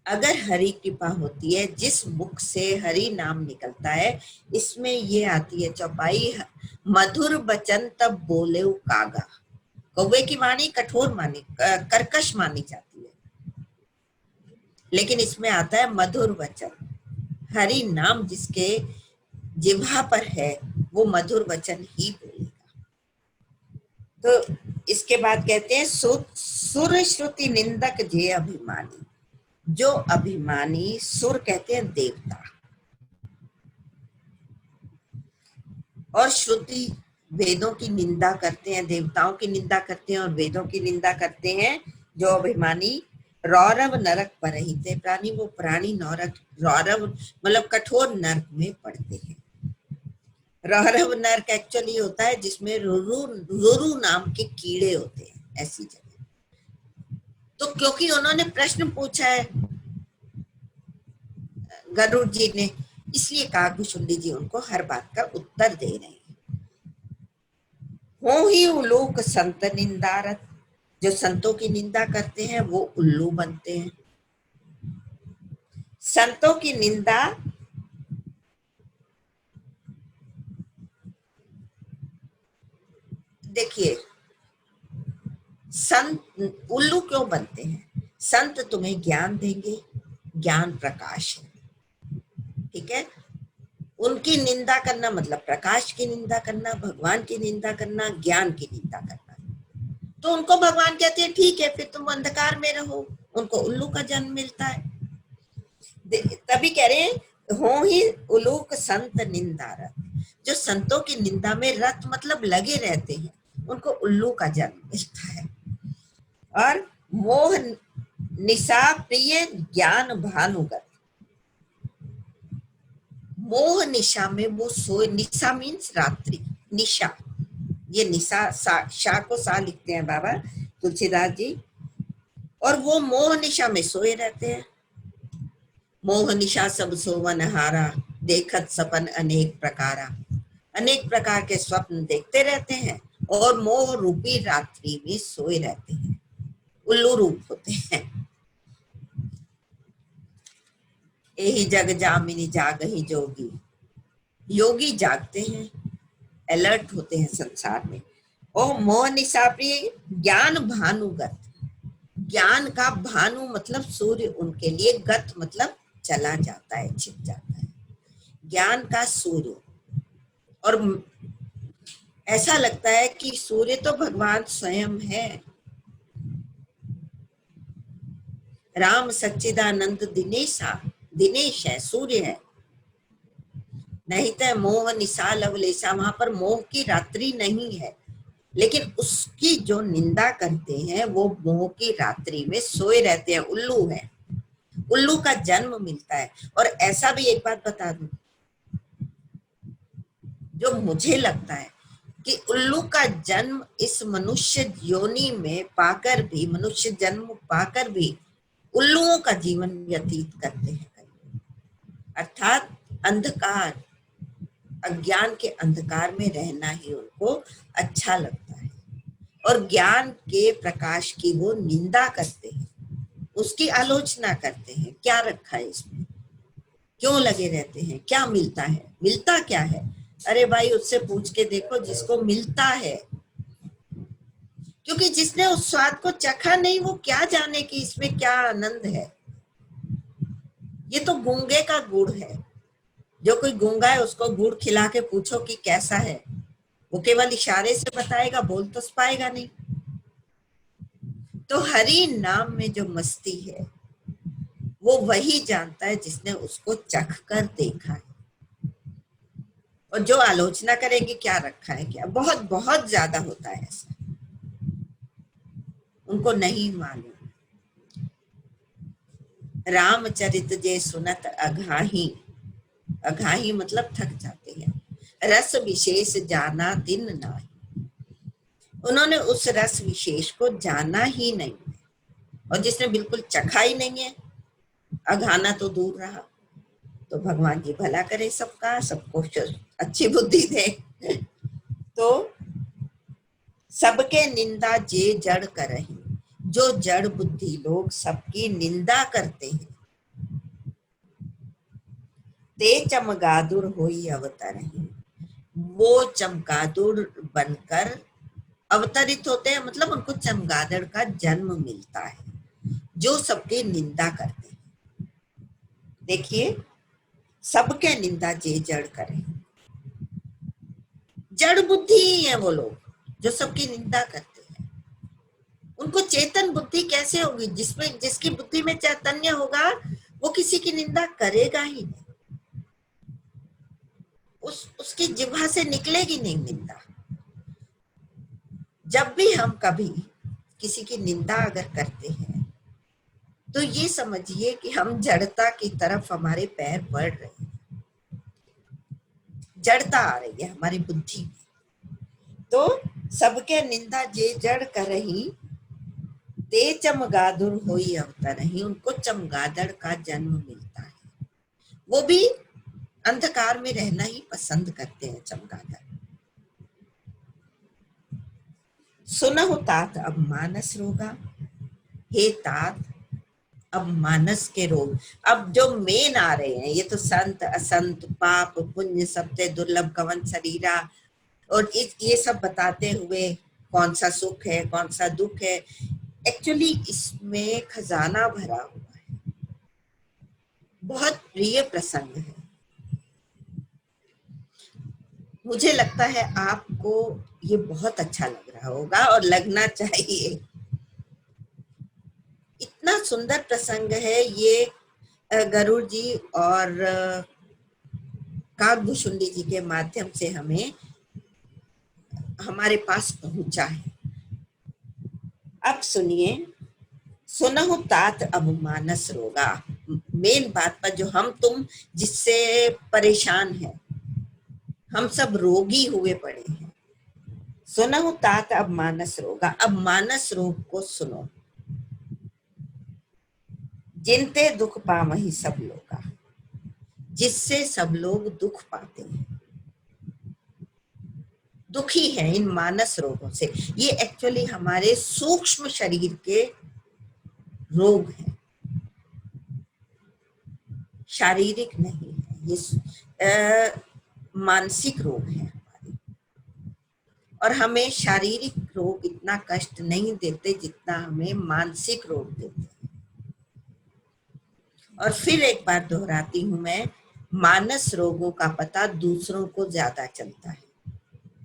अगर हरि कृपा होती है, जिस मुख से हरि नाम निकलता है, इसमें ये आती है चौपाई, मधुर बचन तब बोले कागा। कौवे की वाणी कठोर मानी, कर्कश मानी जाती है, लेकिन इसमें आता है मधुर वचन। हरि नाम जिसके जिह्वा पर है वो मधुर वचन ही बोलेगा। तो इसके बाद कहते हैं, सुर श्रुति निंदक जे अभिमानी। जो अभिमानी, सुर कहते हैं देवता, और श्रुति वेदों की निंदा करते हैं, देवताओं की निंदा करते हैं और वेदों की निंदा करते हैं। जो अभिमानी रौरव नरक परहिते प्राणी, वो प्राणी नरक, रौरव मतलब कठोर नरक में पड़ते हैं। रौरव नरक एक्चुअली होता है जिसमें रुरु रुरु नाम के कीड़े होते हैं, ऐसी जगह। तो क्योंकि उन्होंने प्रश्न पूछा है गरुड़ जी ने, इसलिए काकभुशुंडी जी उनको हर बात का उत्तर दे रहे हैं। हो ही उलोक संत निंदारत, जो संतों की निंदा करते हैं वो उल्लू बनते हैं। संतों की निंदा देखिए, संत उल्लू क्यों बनते हैं? संत तुम्हें ज्ञान देंगे, ज्ञान प्रकाश है, ठीक है। उनकी निंदा करना मतलब प्रकाश की निंदा करना, भगवान की निंदा करना, ज्ञान की निंदा करना। तो उनको भगवान कहते हैं ठीक है, फिर तुम अंधकार में रहो, उनको उल्लू का जन्म मिलता है। तभी कह रहे हैं हो ही उलोक संत निंदारत, जो संतों की निंदा में रत मतलब लगे रहते हैं, उनको उल्लू का जन्म मिलता है। और मोह निशा प्रिय ज्ञान भानुगत, मोह निशा में वो सोए, निशा मीन्स रात्रि, निशा, ये निशा शाह को सा लिखते हैं बाबा तुलसीदास जी। और वो मोह निशा में सोए रहते हैं। मोह निशा सब सोवन हारा, देखत सपन अनेक प्रकारा, अनेक प्रकार के स्वप्न देखते रहते हैं और मोह रूपी रात्रि में सोए रहते हैं, उल्लू रूप होते हैं। यही जग जामिनी जागहि जोगी, योगी जागते हैं, अलर्ट होते हैं संसार में। और मोह निशा प्रिय ज्ञान भानुगत, ज्ञान का भानु मतलब सूर्य उनके लिए, गत मतलब चला जाता है, छिप जाता है, ज्ञान का सूर्य। और ऐसा लगता है कि सूर्य तो भगवान स्वयं है। राम सच्चिदानंद दिनेशा, दिनेश है, सूर्य है। नहीं तो मोह निशा लवलेशा, वहां पर मोह की रात्रि नहीं है, लेकिन उसकी जो निंदा करते हैं वो मोह की रात्रि में सोए रहते हैं, उल्लू है, उल्लू का जन्म मिलता है। और ऐसा भी एक बात बता दूं, जो मुझे लगता है कि उल्लू का जन्म इस मनुष्य योनि में पाकर भी, मनुष्य जन्म पाकर भी उल्लुओं का जीवन व्यतीत करते हैं, अर्थात अंधकार, अज्ञान के अंधकार में रहना ही उनको अच्छा लगता है। और ज्ञान के प्रकाश की वो निंदा करते हैं, उसकी आलोचना करते हैं, क्या रखा है इसमें, क्यों लगे रहते हैं, क्या मिलता है, मिलता क्या है? अरे भाई उससे पूछ के देखो जिसको मिलता है, क्योंकि जिसने उस स्वाद को चखा नहीं वो क्या जाने कि इसमें क्या आनंद है। ये तो गूंगे का गुड़ है। जो कोई गूंगा है उसको गुड़ खिला के पूछो कि कैसा है, वो केवल इशारे से बताएगा, बोल तो पाएगा नहीं। तो हरि नाम में जो मस्ती है वो वही जानता है जिसने उसको चख कर देखा है। और जो आलोचना करेंगे क्या रखा है, क्या, बहुत बहुत ज्यादा होता है ऐसा, उनको नहीं मालूम। रामचरित जे सुनत अघाही, अघाही मतलब थक जाते हैं, रस विशेष जाना दिन नाही, उन्होंने उस रस विशेष को जाना ही नहीं है। और जिसने बिल्कुल चखा ही नहीं है, अघाना तो दूर रहा। तो भगवान जी भला करे सबका, सबको अच्छी बुद्धि दे। तो सबके निंदा जे जड़ करही, जो जड़ बुद्धि लोग सबकी निंदा करते हैं, ते चमगादुर होई अवतरही, वो चमगादुर बनकर अवतरित होते हैं, मतलब उनको चमगादड़ का जन्म मिलता है, जो सबकी निंदा करते हैं। देखिए, सबके निंदा जे जड़ करें, जड़ बुद्धि ही है वो लोग जो सबकी निंदा करते हैं। उनको चेतन बुद्धि कैसे होगी? जिसमें, जिसकी बुद्धि में चैतन्य होगा वो किसी की निंदा करेगा ही नहीं। उसकी जिह्वा से निकलेगी नहीं निंदा। जब भी हम कभी किसी की निंदा अगर करते हैं तो ये समझिए कि हम जड़ता की तरफ हमारे पैर बढ़ रहे हैं, जड़ता आ रही है हमारी बुद्धि में। तो सबके निंदा जे जड़ करही, ते चमगादुर होई अवतरही। उनको चमगादड़ का जन्म मिलता है, वो भी अंधकार में रहना ही पसंद करते हैं चमगादड़। सुनहु तात अब मानस रोगा, हे तात अब मानस के रोग। अब जो मेन आ रहे हैं ये तो संत असंत, पाप पुण्य, सबसे दुर्लभ कवन शरीरा, और ये सब बताते हुए कौन सा सुख है कौन सा दुख है। एक्चुअली इसमें खजाना भरा हुआ है, बहुत प्रिय प्रसंग है। मुझे लगता है आपको ये बहुत अच्छा लग रहा होगा और लगना चाहिए। इतना सुंदर प्रसंग है ये। गरुड़ जी और काकभूषुंडी जी के माध्यम से हमें हमारे पास पहुंचा है। अब सुनिए, सुनहु तात अब मानस रोगा। मेन बात पर जो हम तुम जिससे परेशान हैं, हम सब रोगी हुए पड़े हैं। सुनहु तात अब मानस रोगा। अब मानस रोग को सुनो। जिनते दुख पावहि सब लोगा, जिससे सब लोग दुख पाते हैं, दुखी है इन मानस रोगों से। ये एक्चुअली हमारे सूक्ष्म शरीर के रोग हैं, शारीरिक नहीं है ये, मानसिक रोग है हमारे। और हमें शारीरिक रोग इतना कष्ट नहीं देते जितना हमें मानसिक रोग देते हैं। और फिर एक बार दोहराती हूं मैं, मानस रोगों का पता दूसरों को ज्यादा चलता है,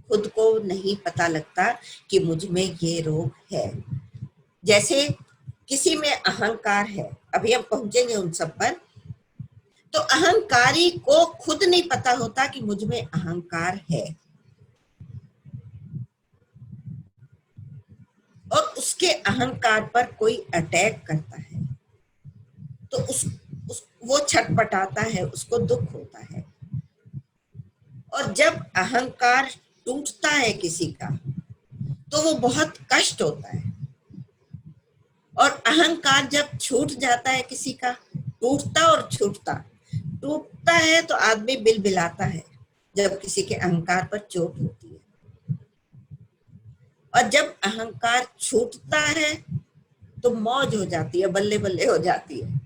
खुद को नहीं पता लगता कि मुझ में ये रोग है। जैसे किसी में अहंकार है, अभी हम पहुंचेंगे उन सब पर। तो अहंकारी को खुद नहीं पता होता कि मुझ में अहंकार है, और उसके अहंकार पर कोई अटैक करता है तो वो छटपटाता है, उसको दुख होता है। और जब अहंकार टूटता है किसी का तो वो बहुत कष्ट होता है। और अहंकार जब छूट जाता है किसी का, टूटता और छूटता, टूटता है तो आदमी बिलबिलाता है जब किसी के अहंकार पर चोट होती है, और जब अहंकार छूटता है तो मौज हो जाती है, बल्ले बल्ले हो जाती है।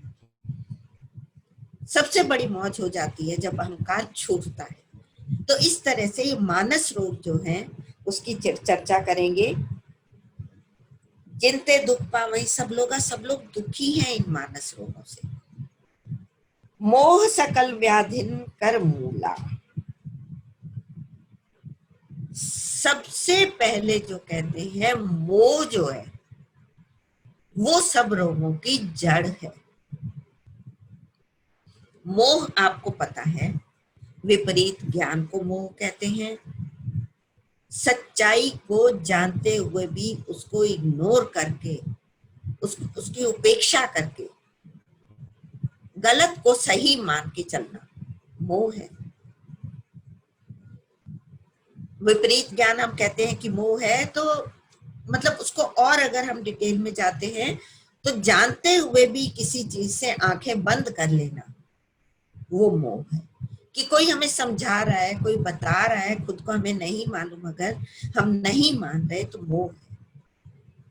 सबसे बड़ी मौज हो जाती है जब अहंकार छूटता है। तो इस तरह से ये मानस रोग जो है उसकी चर्चा करेंगे। जिनते दुख पावई सब लोग दुखी हैं इन मानस रोगों से। मोह सकल व्याधिन कर मूला। सबसे पहले जो कहते हैं मोह जो है वो सब रोगों की जड़ है। मोह आपको पता है, विपरीत ज्ञान को मोह कहते हैं। सच्चाई को जानते हुए भी उसको इग्नोर करके, उसकी उपेक्षा करके गलत को सही मान के चलना मोह है। विपरीत ज्ञान हम कहते हैं कि मोह है, तो मतलब उसको और अगर हम डिटेल में जाते हैं तो जानते हुए भी किसी चीज से आंखें बंद कर लेना वो मोह है। कि कोई हमें समझा रहा है, कोई बता रहा है, खुद को हमें नहीं मालूम, अगर हम नहीं मान रहे तो मोह है,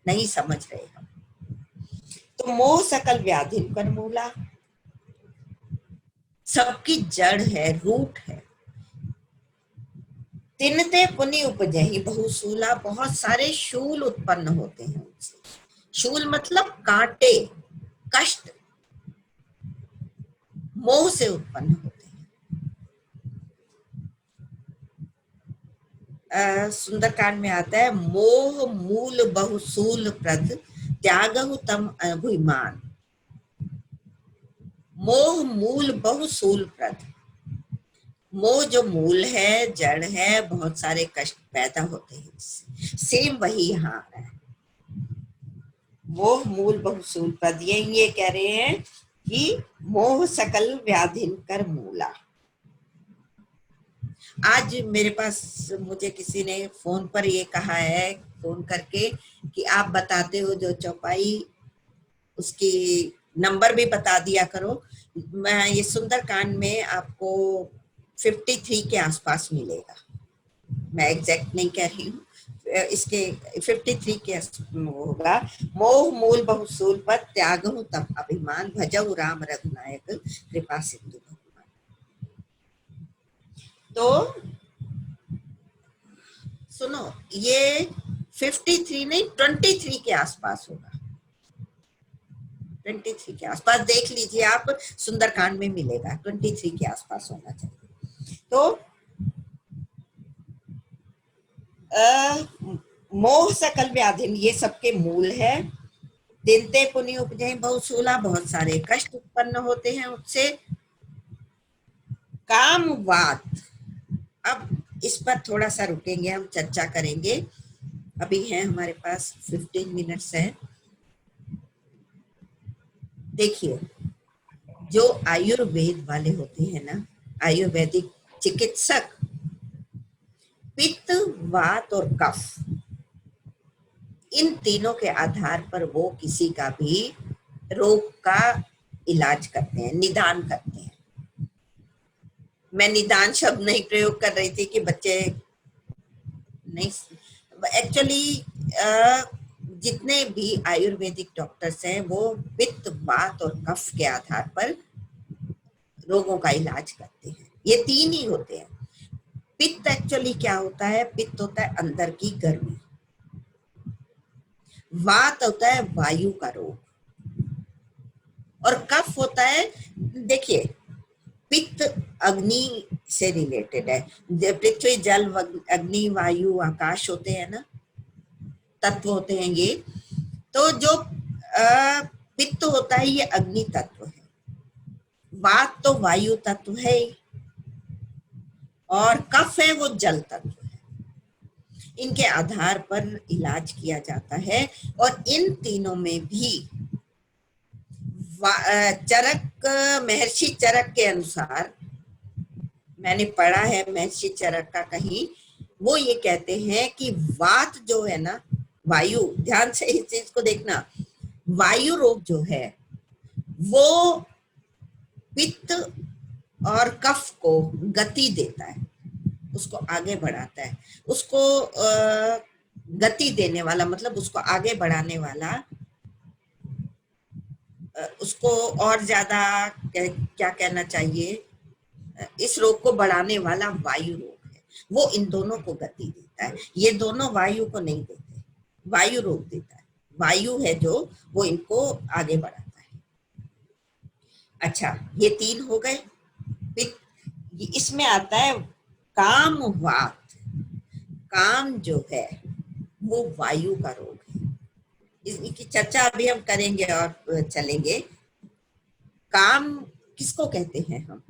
नहीं समझ रहे हम। तो मोह सकल व्याधि कर मूला, सबकी जड़ है, रूट है। तिनते पुनि उपजहि बहुशूला, बहुत सारे शूल उत्पन्न होते हैं उनसे। शूल मतलब कांटे, कष्ट मोह से उत्पन्न होते हैं। सुंदरकांड में आता है, मोह मूल बहुशूल प्रद त्यागहु तम अभिमान। मोह मूल बहुशूल प्रद, मोह जो मूल है, जड़ है, बहुत सारे कष्ट पैदा होते हैं इससे। सेम वही यहाँ आ रहा है, मोह मूल बहुसूल पद। ये कह रहे हैं कि मोह सकल व्याधिन कर मूला। आज मेरे पास, मुझे किसी ने फोन पर ये कहा है, फोन करके, कि आप बताते हो जो चौपाई, उसकी नंबर भी बता दिया करो। मैं ये सुंदरकांड में आपको 53 के आसपास मिलेगा, मैं एग्जैक्ट नहीं कह रही हूँ, इसके 53 के होगा। मोह मूल बहुसूल पद, त्यागहु तप अभिमान, भजहु राम रघुनायक, कृपा सिंधु भगवान। तो सुनो, ये 53 नहीं, 23 के आसपास होगा, 23 के आसपास देख लीजिए आप, सुंदरकांड में मिलेगा, 23 के आसपास होना चाहिए। तो मोह सकल व्याधि, ये सबके मूल है। दिनते पुनि उपजे बहुसूला, बहुत सारे कष्ट उत्पन्न होते हैं उससे। कामवात, अब इस पर थोड़ा सा रुकेंगे, हम चर्चा करेंगे, अभी है हमारे पास 15 मिनट्स है। देखिए, जो आयुर्वेद वाले होते हैं ना, आयुर्वेदिक चिकित्सक, पित्त, वात और कफ, इन तीनों के आधार पर वो किसी का भी रोग का इलाज करते हैं, निदान करते हैं। मैं निदान शब्द नहीं प्रयोग कर रही थी कि बच्चे नहीं, एक्चुअली जितने भी आयुर्वेदिक डॉक्टर्स हैं वो पित्त, वात और कफ के आधार पर रोगों का इलाज करते हैं। ये तीन ही होते हैं। पित्त एक्चुअली क्या होता है? पित्त होता है अंदर की गर्मी। वात होता है वायु का रोग, और कफ होता है, देखिए, पित्त अग्नि से रिलेटेड है। पृथ्वी, जल, अग्नि, वायु, आकाश होते हैं ना, तत्व होते हैं ये। तो जो पित्त होता है ये अग्नि तत्व है, वात तो वायु तत्व है, और कफ है वो जल तत्व है। इनके आधार पर इलाज किया जाता है। और इन तीनों में भी चरक, महर्षि चरक के अनुसार, मैंने पढ़ा है महर्षि चरक का कहीं, वो ये कहते हैं कि वात जो है ना, वायु, ध्यान से इस चीज को देखना, वायु रोग जो है वो पित्त और कफ को गति देता है, उसको आगे बढ़ाता है, उसको गति देने वाला, मतलब उसको आगे बढ़ाने वाला, उसको और ज्यादा क्या कहना चाहिए, इस रोग को बढ़ाने वाला वायु रोग है, वो इन दोनों को गति देता है। ये दोनों वायु को नहीं देते, वायु रोग देता है, वायु है जो वो इनको आगे बढ़ाता है। अच्छा, ये तीन हो गए। इसमें आता है काम वात। काम जो है वो वायु का रोग है, इसकी चर्चा अभी हम करेंगे और चलेंगे। काम किसको कहते हैं हम?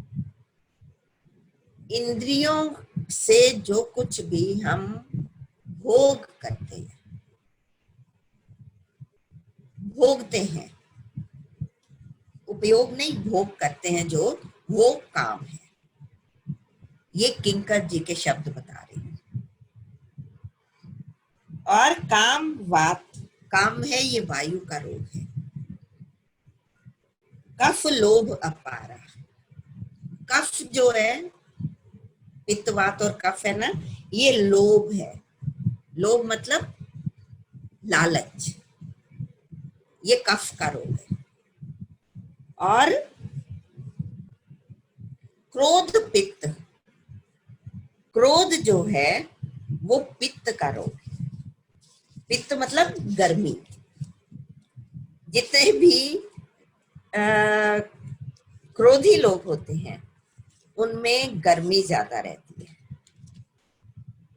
इंद्रियों से जो कुछ भी हम भोग करते हैं, भोगते हैं, उपयोग नहीं, भोग करते हैं, जो वो काम है। ये किंकर जी के शब्द बता रहे हैं। और काम वात, काम है ये वायु का रोग है। कफ लोभ अपारा, कफ जो है, पित्त, वात और कफ है ना, ये लोभ है। लोभ मतलब लालच, ये कफ का रोग है। और क्रोध पित्त, क्रोध जो है वो पित्त का रोग है। पित्त मतलब गर्मी। जितने भी क्रोधी लोग होते हैं उनमें गर्मी ज्यादा रहती है।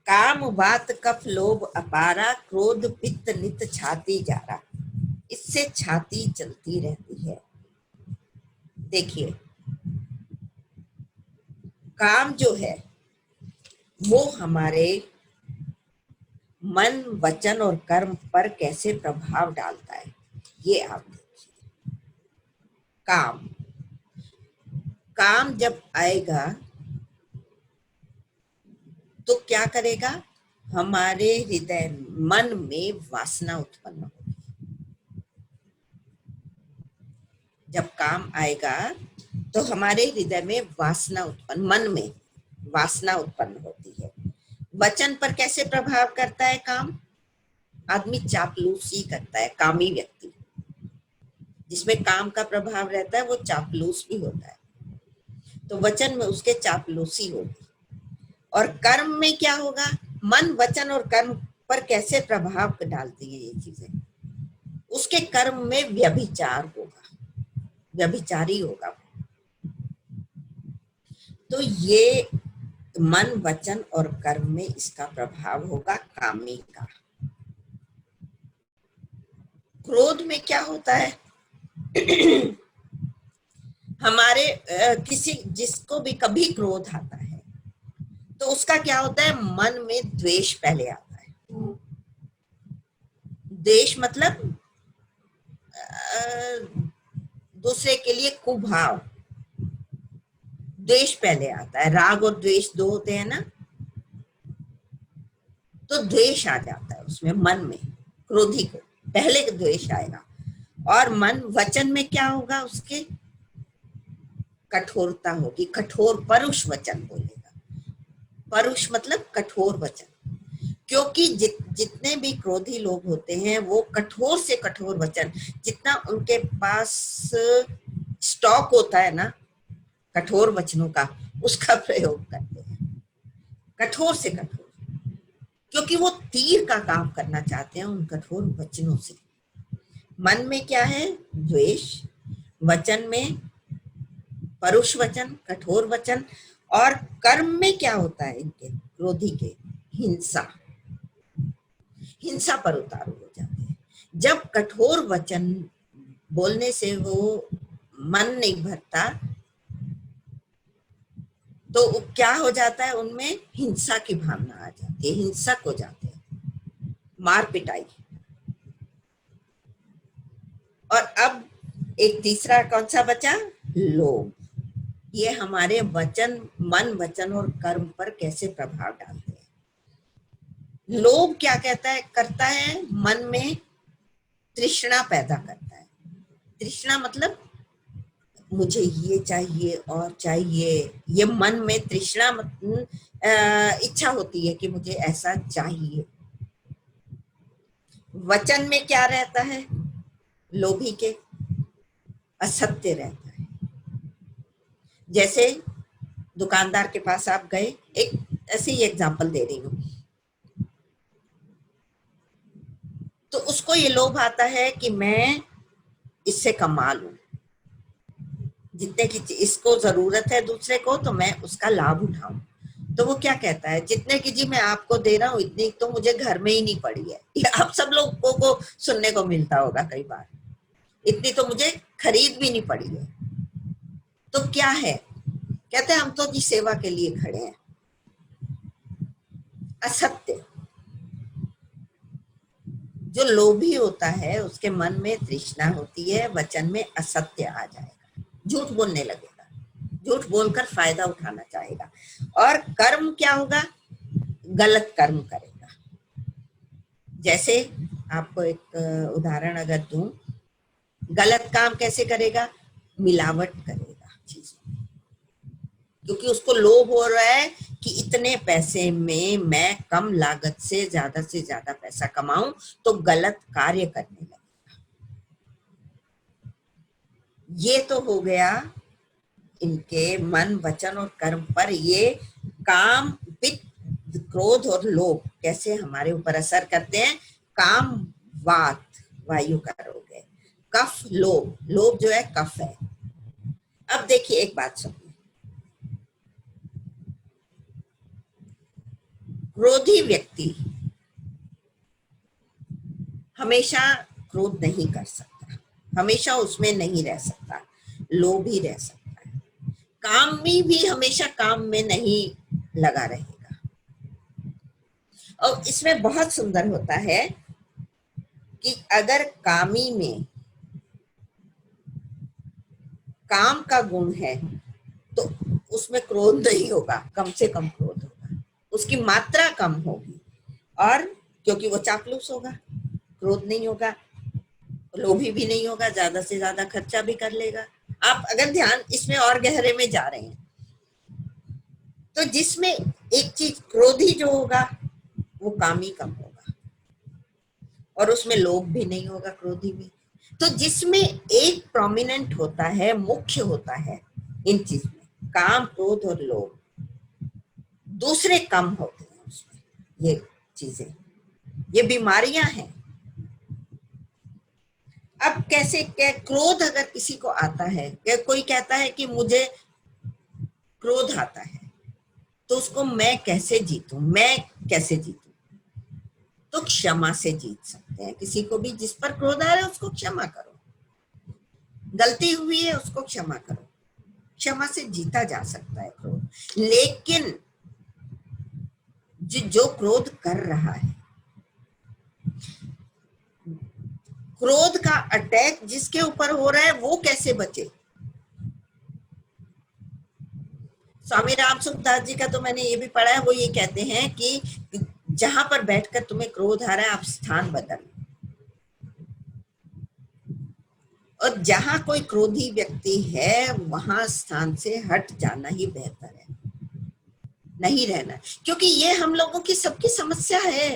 काम वात कफ लोभ अपारा, क्रोध पित्त नित छाती जारा, इससे छाती चलती रहती है। देखिए, काम जो है वो हमारे मन, वचन और कर्म पर कैसे प्रभाव डालता है, ये आप देखिए। काम, काम जब आएगा तो क्या करेगा, हमारे हृदय मन में वासना उत्पन्न होगी। जब काम आएगा तो हमारे हृदय में वासना उत्पन्न, मन में वासना उत्पन्न होती है। वचन पर कैसे प्रभाव करता है काम, आदमी चापलूसी करता है, कामी व्यक्ति जिसमें काम का प्रभाव रहता है वो चापलूस भी होता है, तो वचन में उसके चापलूसी होगी। और कर्म में क्या होगा, मन, वचन और कर्म पर कैसे प्रभाव डालती है ये चीजें, उसके कर्म में व्यभिचार होगा, व्यभिचारी होगा। तो ये मन, वचन और कर्म में इसका प्रभाव होगा कामी का। क्रोध में क्या होता है हमारे किसी, जिसको भी कभी क्रोध आता है तो उसका क्या होता है, मन में द्वेष पहले आता है। द्वेष मतलब दूसरे के लिए कुभाव, द्वेष पहले आता है। राग और द्वेष दो होते हैं ना, तो द्वेष आ जाता है उसमें, मन में क्रोधी को पहले द्वेष आएगा। और मन, वचन में क्या होगा, उसके कठोरता होगी, कठोर परुष वचन बोलेगा। परुष मतलब कठोर वचन, क्योंकि जितने भी क्रोधी लोग होते हैं वो कठोर से कठोर वचन, जितना उनके पास स्टॉक होता है ना कठोर वचनों का, उसका प्रयोग करते हैं, कठोर से कठोर, क्योंकि वो तीर का काम करना चाहते हैं उन कठोर वचनों से। मन में क्या है, द्वेष, वचन में परुष वचन, कठोर वचन, और कर्म में क्या होता है इनके क्रोधी के, हिंसा, हिंसा पर उतारू हो जाते हैं। जब कठोर वचन बोलने से वो मन नहीं भरता तो क्या हो जाता है, उनमें हिंसा की भावना आ जाती है, हिंसक हो जाते हैं, मार पिटाई। और अब एक तीसरा कौन सा बचा, लोभ। ये हमारे वचन, मन, वचन और कर्म पर कैसे प्रभाव डालते हैं। लोभ क्या कहता है, करता है मन में तृष्णा पैदा करता है। तृष्णा मतलब मुझे ये चाहिए और चाहिए, ये मन में तृष्णा इच्छा होती है कि मुझे ऐसा चाहिए। वचन में क्या रहता है लोभी के, असत्य रहता है। जैसे दुकानदार के पास आप गए, एक ऐसे ही एग्जांपल दे रही हूँ, तो उसको ये लोभ आता है कि मैं इससे कमा लूं, जितने की इसको जरूरत है दूसरे को तो मैं उसका लाभ उठाऊं। तो वो क्या कहता है, जितने की जी मैं आपको दे रहा हूँ इतनी तो मुझे घर में ही नहीं पड़ी है। ये आप सब लोगों को सुनने को मिलता होगा कई बार, इतनी तो मुझे खरीद भी नहीं पड़ी है। तो क्या है, कहते हैं हम तो जी सेवा के लिए खड़े हैं। असत्य, जो लोभी होता है उसके मन में तृष्णा होती है, वचन में असत्य आ जाएगा, झूठ बोलने लगेगा, झूठ बोलकर फायदा उठाना चाहेगा। और कर्म क्या होगा, गलत कर्म करेगा। जैसे आपको एक उदाहरण अगर दूं, गलत काम कैसे करेगा, मिलावट करेगा चीजों, क्योंकि उसको लोभ हो रहा है कि इतने पैसे में मैं कम लागत से ज्यादा पैसा कमाऊं, तो गलत कार्य करने लगे। ये तो हो गया इनके मन, वचन और कर्म पर ये काम, पित्त, क्रोध और लोभ कैसे हमारे ऊपर असर करते हैं। काम वात, वायु का रोग है। कफ लोभ, लोभ जो है कफ है। अब देखिए एक बात सुनिए, क्रोधी व्यक्ति हमेशा क्रोध नहीं कर सकता, हमेशा उसमें नहीं रह सकता, लोभी रह सकता है। कामी भी हमेशा काम में नहीं लगा रहेगा। और इसमें बहुत सुंदर होता है कि अगर कामी में काम का गुण है तो उसमें क्रोध नहीं होगा, कम से कम क्रोध होगा, उसकी मात्रा कम होगी। और क्योंकि वो चापलूस होगा, क्रोध नहीं होगा, लोभी भी नहीं होगा, ज्यादा से ज्यादा खर्चा भी कर लेगा। आप अगर ध्यान इसमें और गहरे में जा रहे हैं तो जिसमें एक चीज क्रोधी जो होगा वो कामी कम होगा, और उसमें लोभ भी नहीं होगा क्रोधी में। तो जिसमें एक प्रोमिनेंट होता है, मुख्य होता है इन चीज में, काम क्रोध और लोभ, दूसरे कम होते हैं उसमें। ये चीजें, ये बीमारियां हैं। अब कैसे क्रोध अगर किसी को आता है, कोई कहता है कि मुझे क्रोध आता है, तो उसको मैं कैसे जीतूं, मैं कैसे जीतूं? तो क्षमा से जीत सकते हैं किसी को भी। जिस पर क्रोध आ रहा है उसको क्षमा करो, गलती हुई है उसको क्षमा करो, क्षमा से जीता जा सकता है क्रोध। लेकिन जो क्रोध कर रहा है, क्रोध का अटैक जिसके ऊपर हो रहा है, वो कैसे बचे? स्वामी राम सुखदास जी का तो मैंने ये भी पढ़ा है, वो ये कहते हैं कि जहां पर बैठकर तुम्हें क्रोध आ रहा है, आप स्थान बदल, और जहां कोई क्रोधी व्यक्ति है वहां स्थान से हट जाना ही बेहतर है, नहीं रहना। क्योंकि ये हम लोगों की सबकी समस्या है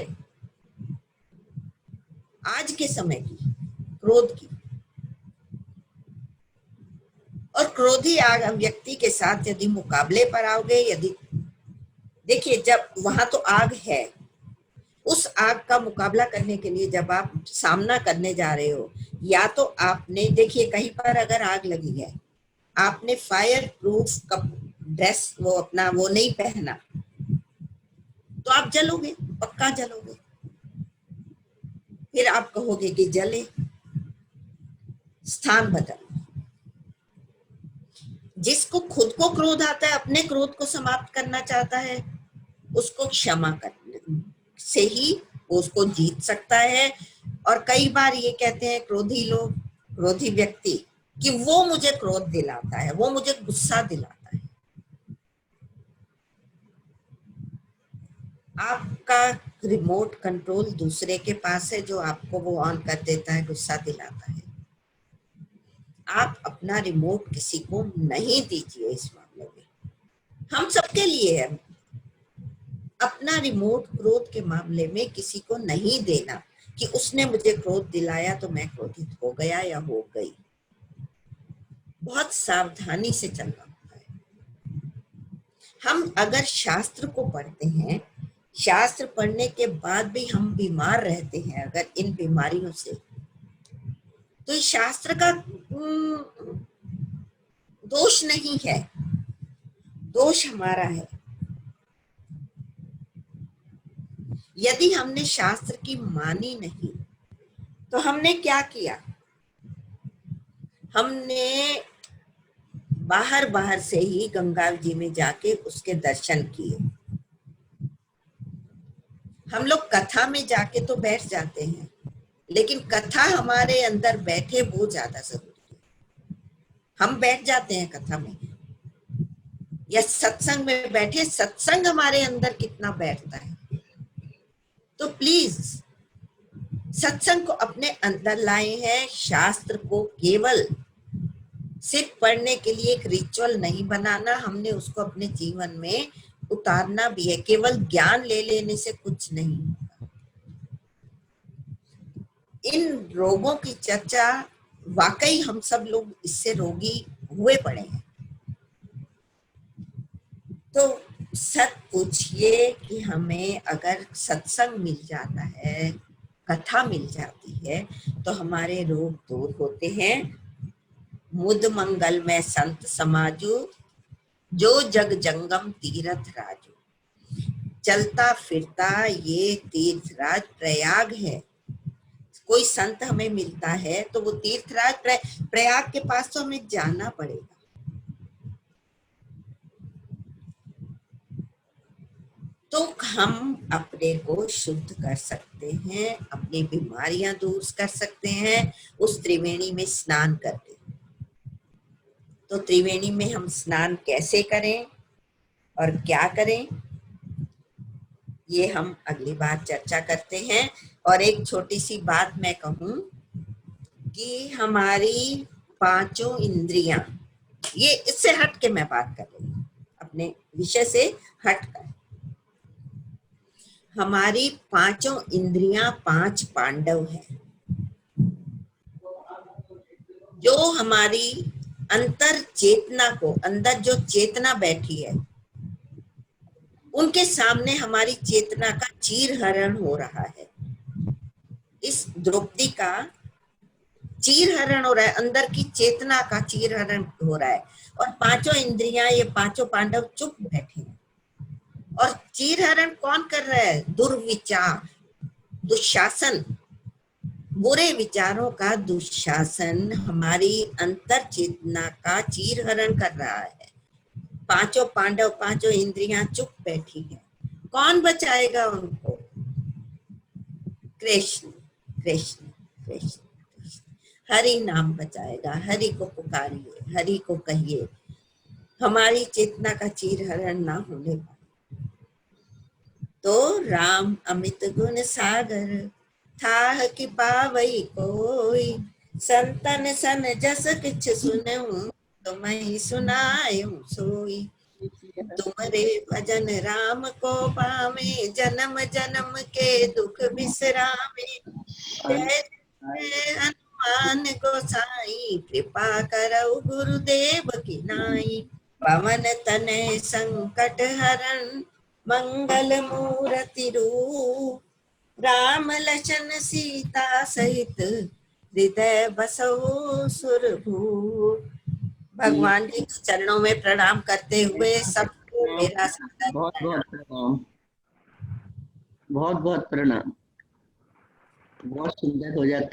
आज के समय की, क्रोध की। और क्रोधी व्यक्ति के साथ यदि मुकाबले पर आओगे, यदि देखिए जब वहां तो आग है, उस आग का मुकाबला करने के लिए जब आप सामना करने जा रहे हो, या तो आपने, देखिए कहीं पर अगर आग लगी है, आपने फायर प्रूफ ड्रेस वो अपना वो नहीं पहना, तो आप जलोगे, पक्का जलोगे। फिर आप कहोगे कि जले, स्थान बदल। जिसको खुद को क्रोध आता है, अपने क्रोध को समाप्त करना चाहता है, उसको क्षमा करने से ही वो उसको जीत सकता है। और कई बार ये कहते हैं क्रोधी लोग, क्रोधी व्यक्ति, कि वो मुझे क्रोध दिलाता है, वो मुझे गुस्सा दिलाता है। आपका रिमोट कंट्रोल दूसरे के पास है, जो आपको वो ऑन कर देता है, गुस्सा दिलाता है। आप अपना रिमोट किसी को नहीं दीजिए इस मामले में, हम सबके लिए है। अपना रिमोट क्रोध के मामले में किसी को नहीं देना कि उसने मुझे क्रोध दिलाया तो मैं क्रोधित हो गया या हो गई। बहुत सावधानी से चलना होता है। हम अगर शास्त्र को पढ़ते हैं, शास्त्र पढ़ने के बाद भी हम बीमार रहते हैं अगर इन बीमारियों से, तो इस शास्त्र का दोष नहीं है, दोष हमारा है। यदि हमने शास्त्र की मानी नहीं तो हमने क्या किया? हमने बाहर बाहर से ही गंगा जी में जाके उसके दर्शन किए। हम लोग कथा में जाके तो बैठ जाते हैं, लेकिन कथा हमारे अंदर बैठे वो ज्यादा जरूरी है। हम बैठ जाते हैं कथा में, या सत्संग में बैठे, सत्संग हमारे अंदर कितना बैठता है। तो प्लीज सत्संग को अपने अंदर लाए हैं। शास्त्र को केवल सिर्फ पढ़ने के लिए एक रिचुअल नहीं बनाना, हमने उसको अपने जीवन में उतारना भी है। केवल ज्ञान ले लेने से कुछ नहीं होगा। इन रोगों की चर्चा, वाकई हम सब लोग इससे रोगी हुए पड़े हैं। तो सच पूछिए कि हमें अगर सत्संग मिल जाता है, कथा मिल जाती है, तो हमारे रोग दूर होते हैं। मुद मंगल में संत समाजू, जो जग जंगम तीर्थ राजू। चलता फिरता ये तीर्थराज प्रयाग है। कोई संत हमें मिलता है तो वो तीर्थराज प्रयाग के पास तो हमें जाना पड़ेगा। तो हम अपने को शुद्ध कर सकते हैं, अपनी बीमारियां दूर कर सकते हैं उस त्रिवेणी में स्नान करके। तो त्रिवेणी में हम स्नान कैसे करें और क्या करें, ये हम अगली बार चर्चा करते हैं। और एक छोटी सी बात मैं कहूं कि हमारी पांचों इंद्रियां, ये इससे हट के मैं बात कर रही हूँ, अपने विषय से हट कर। हमारी पांचों इंद्रियां पांच पांडव हैं, जो हमारी अंतर चेतना को, अंदर जो चेतना बैठी है, उनके सामने हमारी चेतना का चीरहरण हो रहा है। इस द्रौपदी का चीरहरण हो रहा है, अंदर की चेतना का चीरहरण हो रहा है। और पांचों इंद्रियां, ये पांचों पांडव चुप बैठे हैं। और चीरहरण कौन कर रहा है? दुर्विचार, दुशासन, बुरे विचारों का दुशासन हमारी अंतर चेतना का चीरहरण कर रहा है। पांचों पांडव, पांचों इंद्रियां चुप बैठी हैं। कौन बचाएगा उनको? कृष्ण, कृष्ण, कृष्ण, कृष्ण। हरि नाम बचाएगा। हरि को पुकारिए, हरि को कहिए, हमारी चेतना का चीरहरण ना होने पाए। तो राम अमित गुण सागर, थाह कि पावई कोई, संतन सन जस किछ सुनऊं, तुम्हें सुनायूं सोई। तुम्हारे भजन राम को पावे, जन्म जन्म के दुख बिसरावे। जय जय हनुमान गोसाई, कृपा करौ गुरुदेव की नाई। पवन तनय संकट हरण, मंगल मूर्ति रूप। राम लखन सीता सहित, हृदय बसो सुरभूप। भगवान जी के चरणों में प्रणाम करते हुए सबको मेरा सादर बहुत प्रणाम। बहुत प्रणाम, बहुत बहुत प्रणाम। बहुत सुंदर हो जाता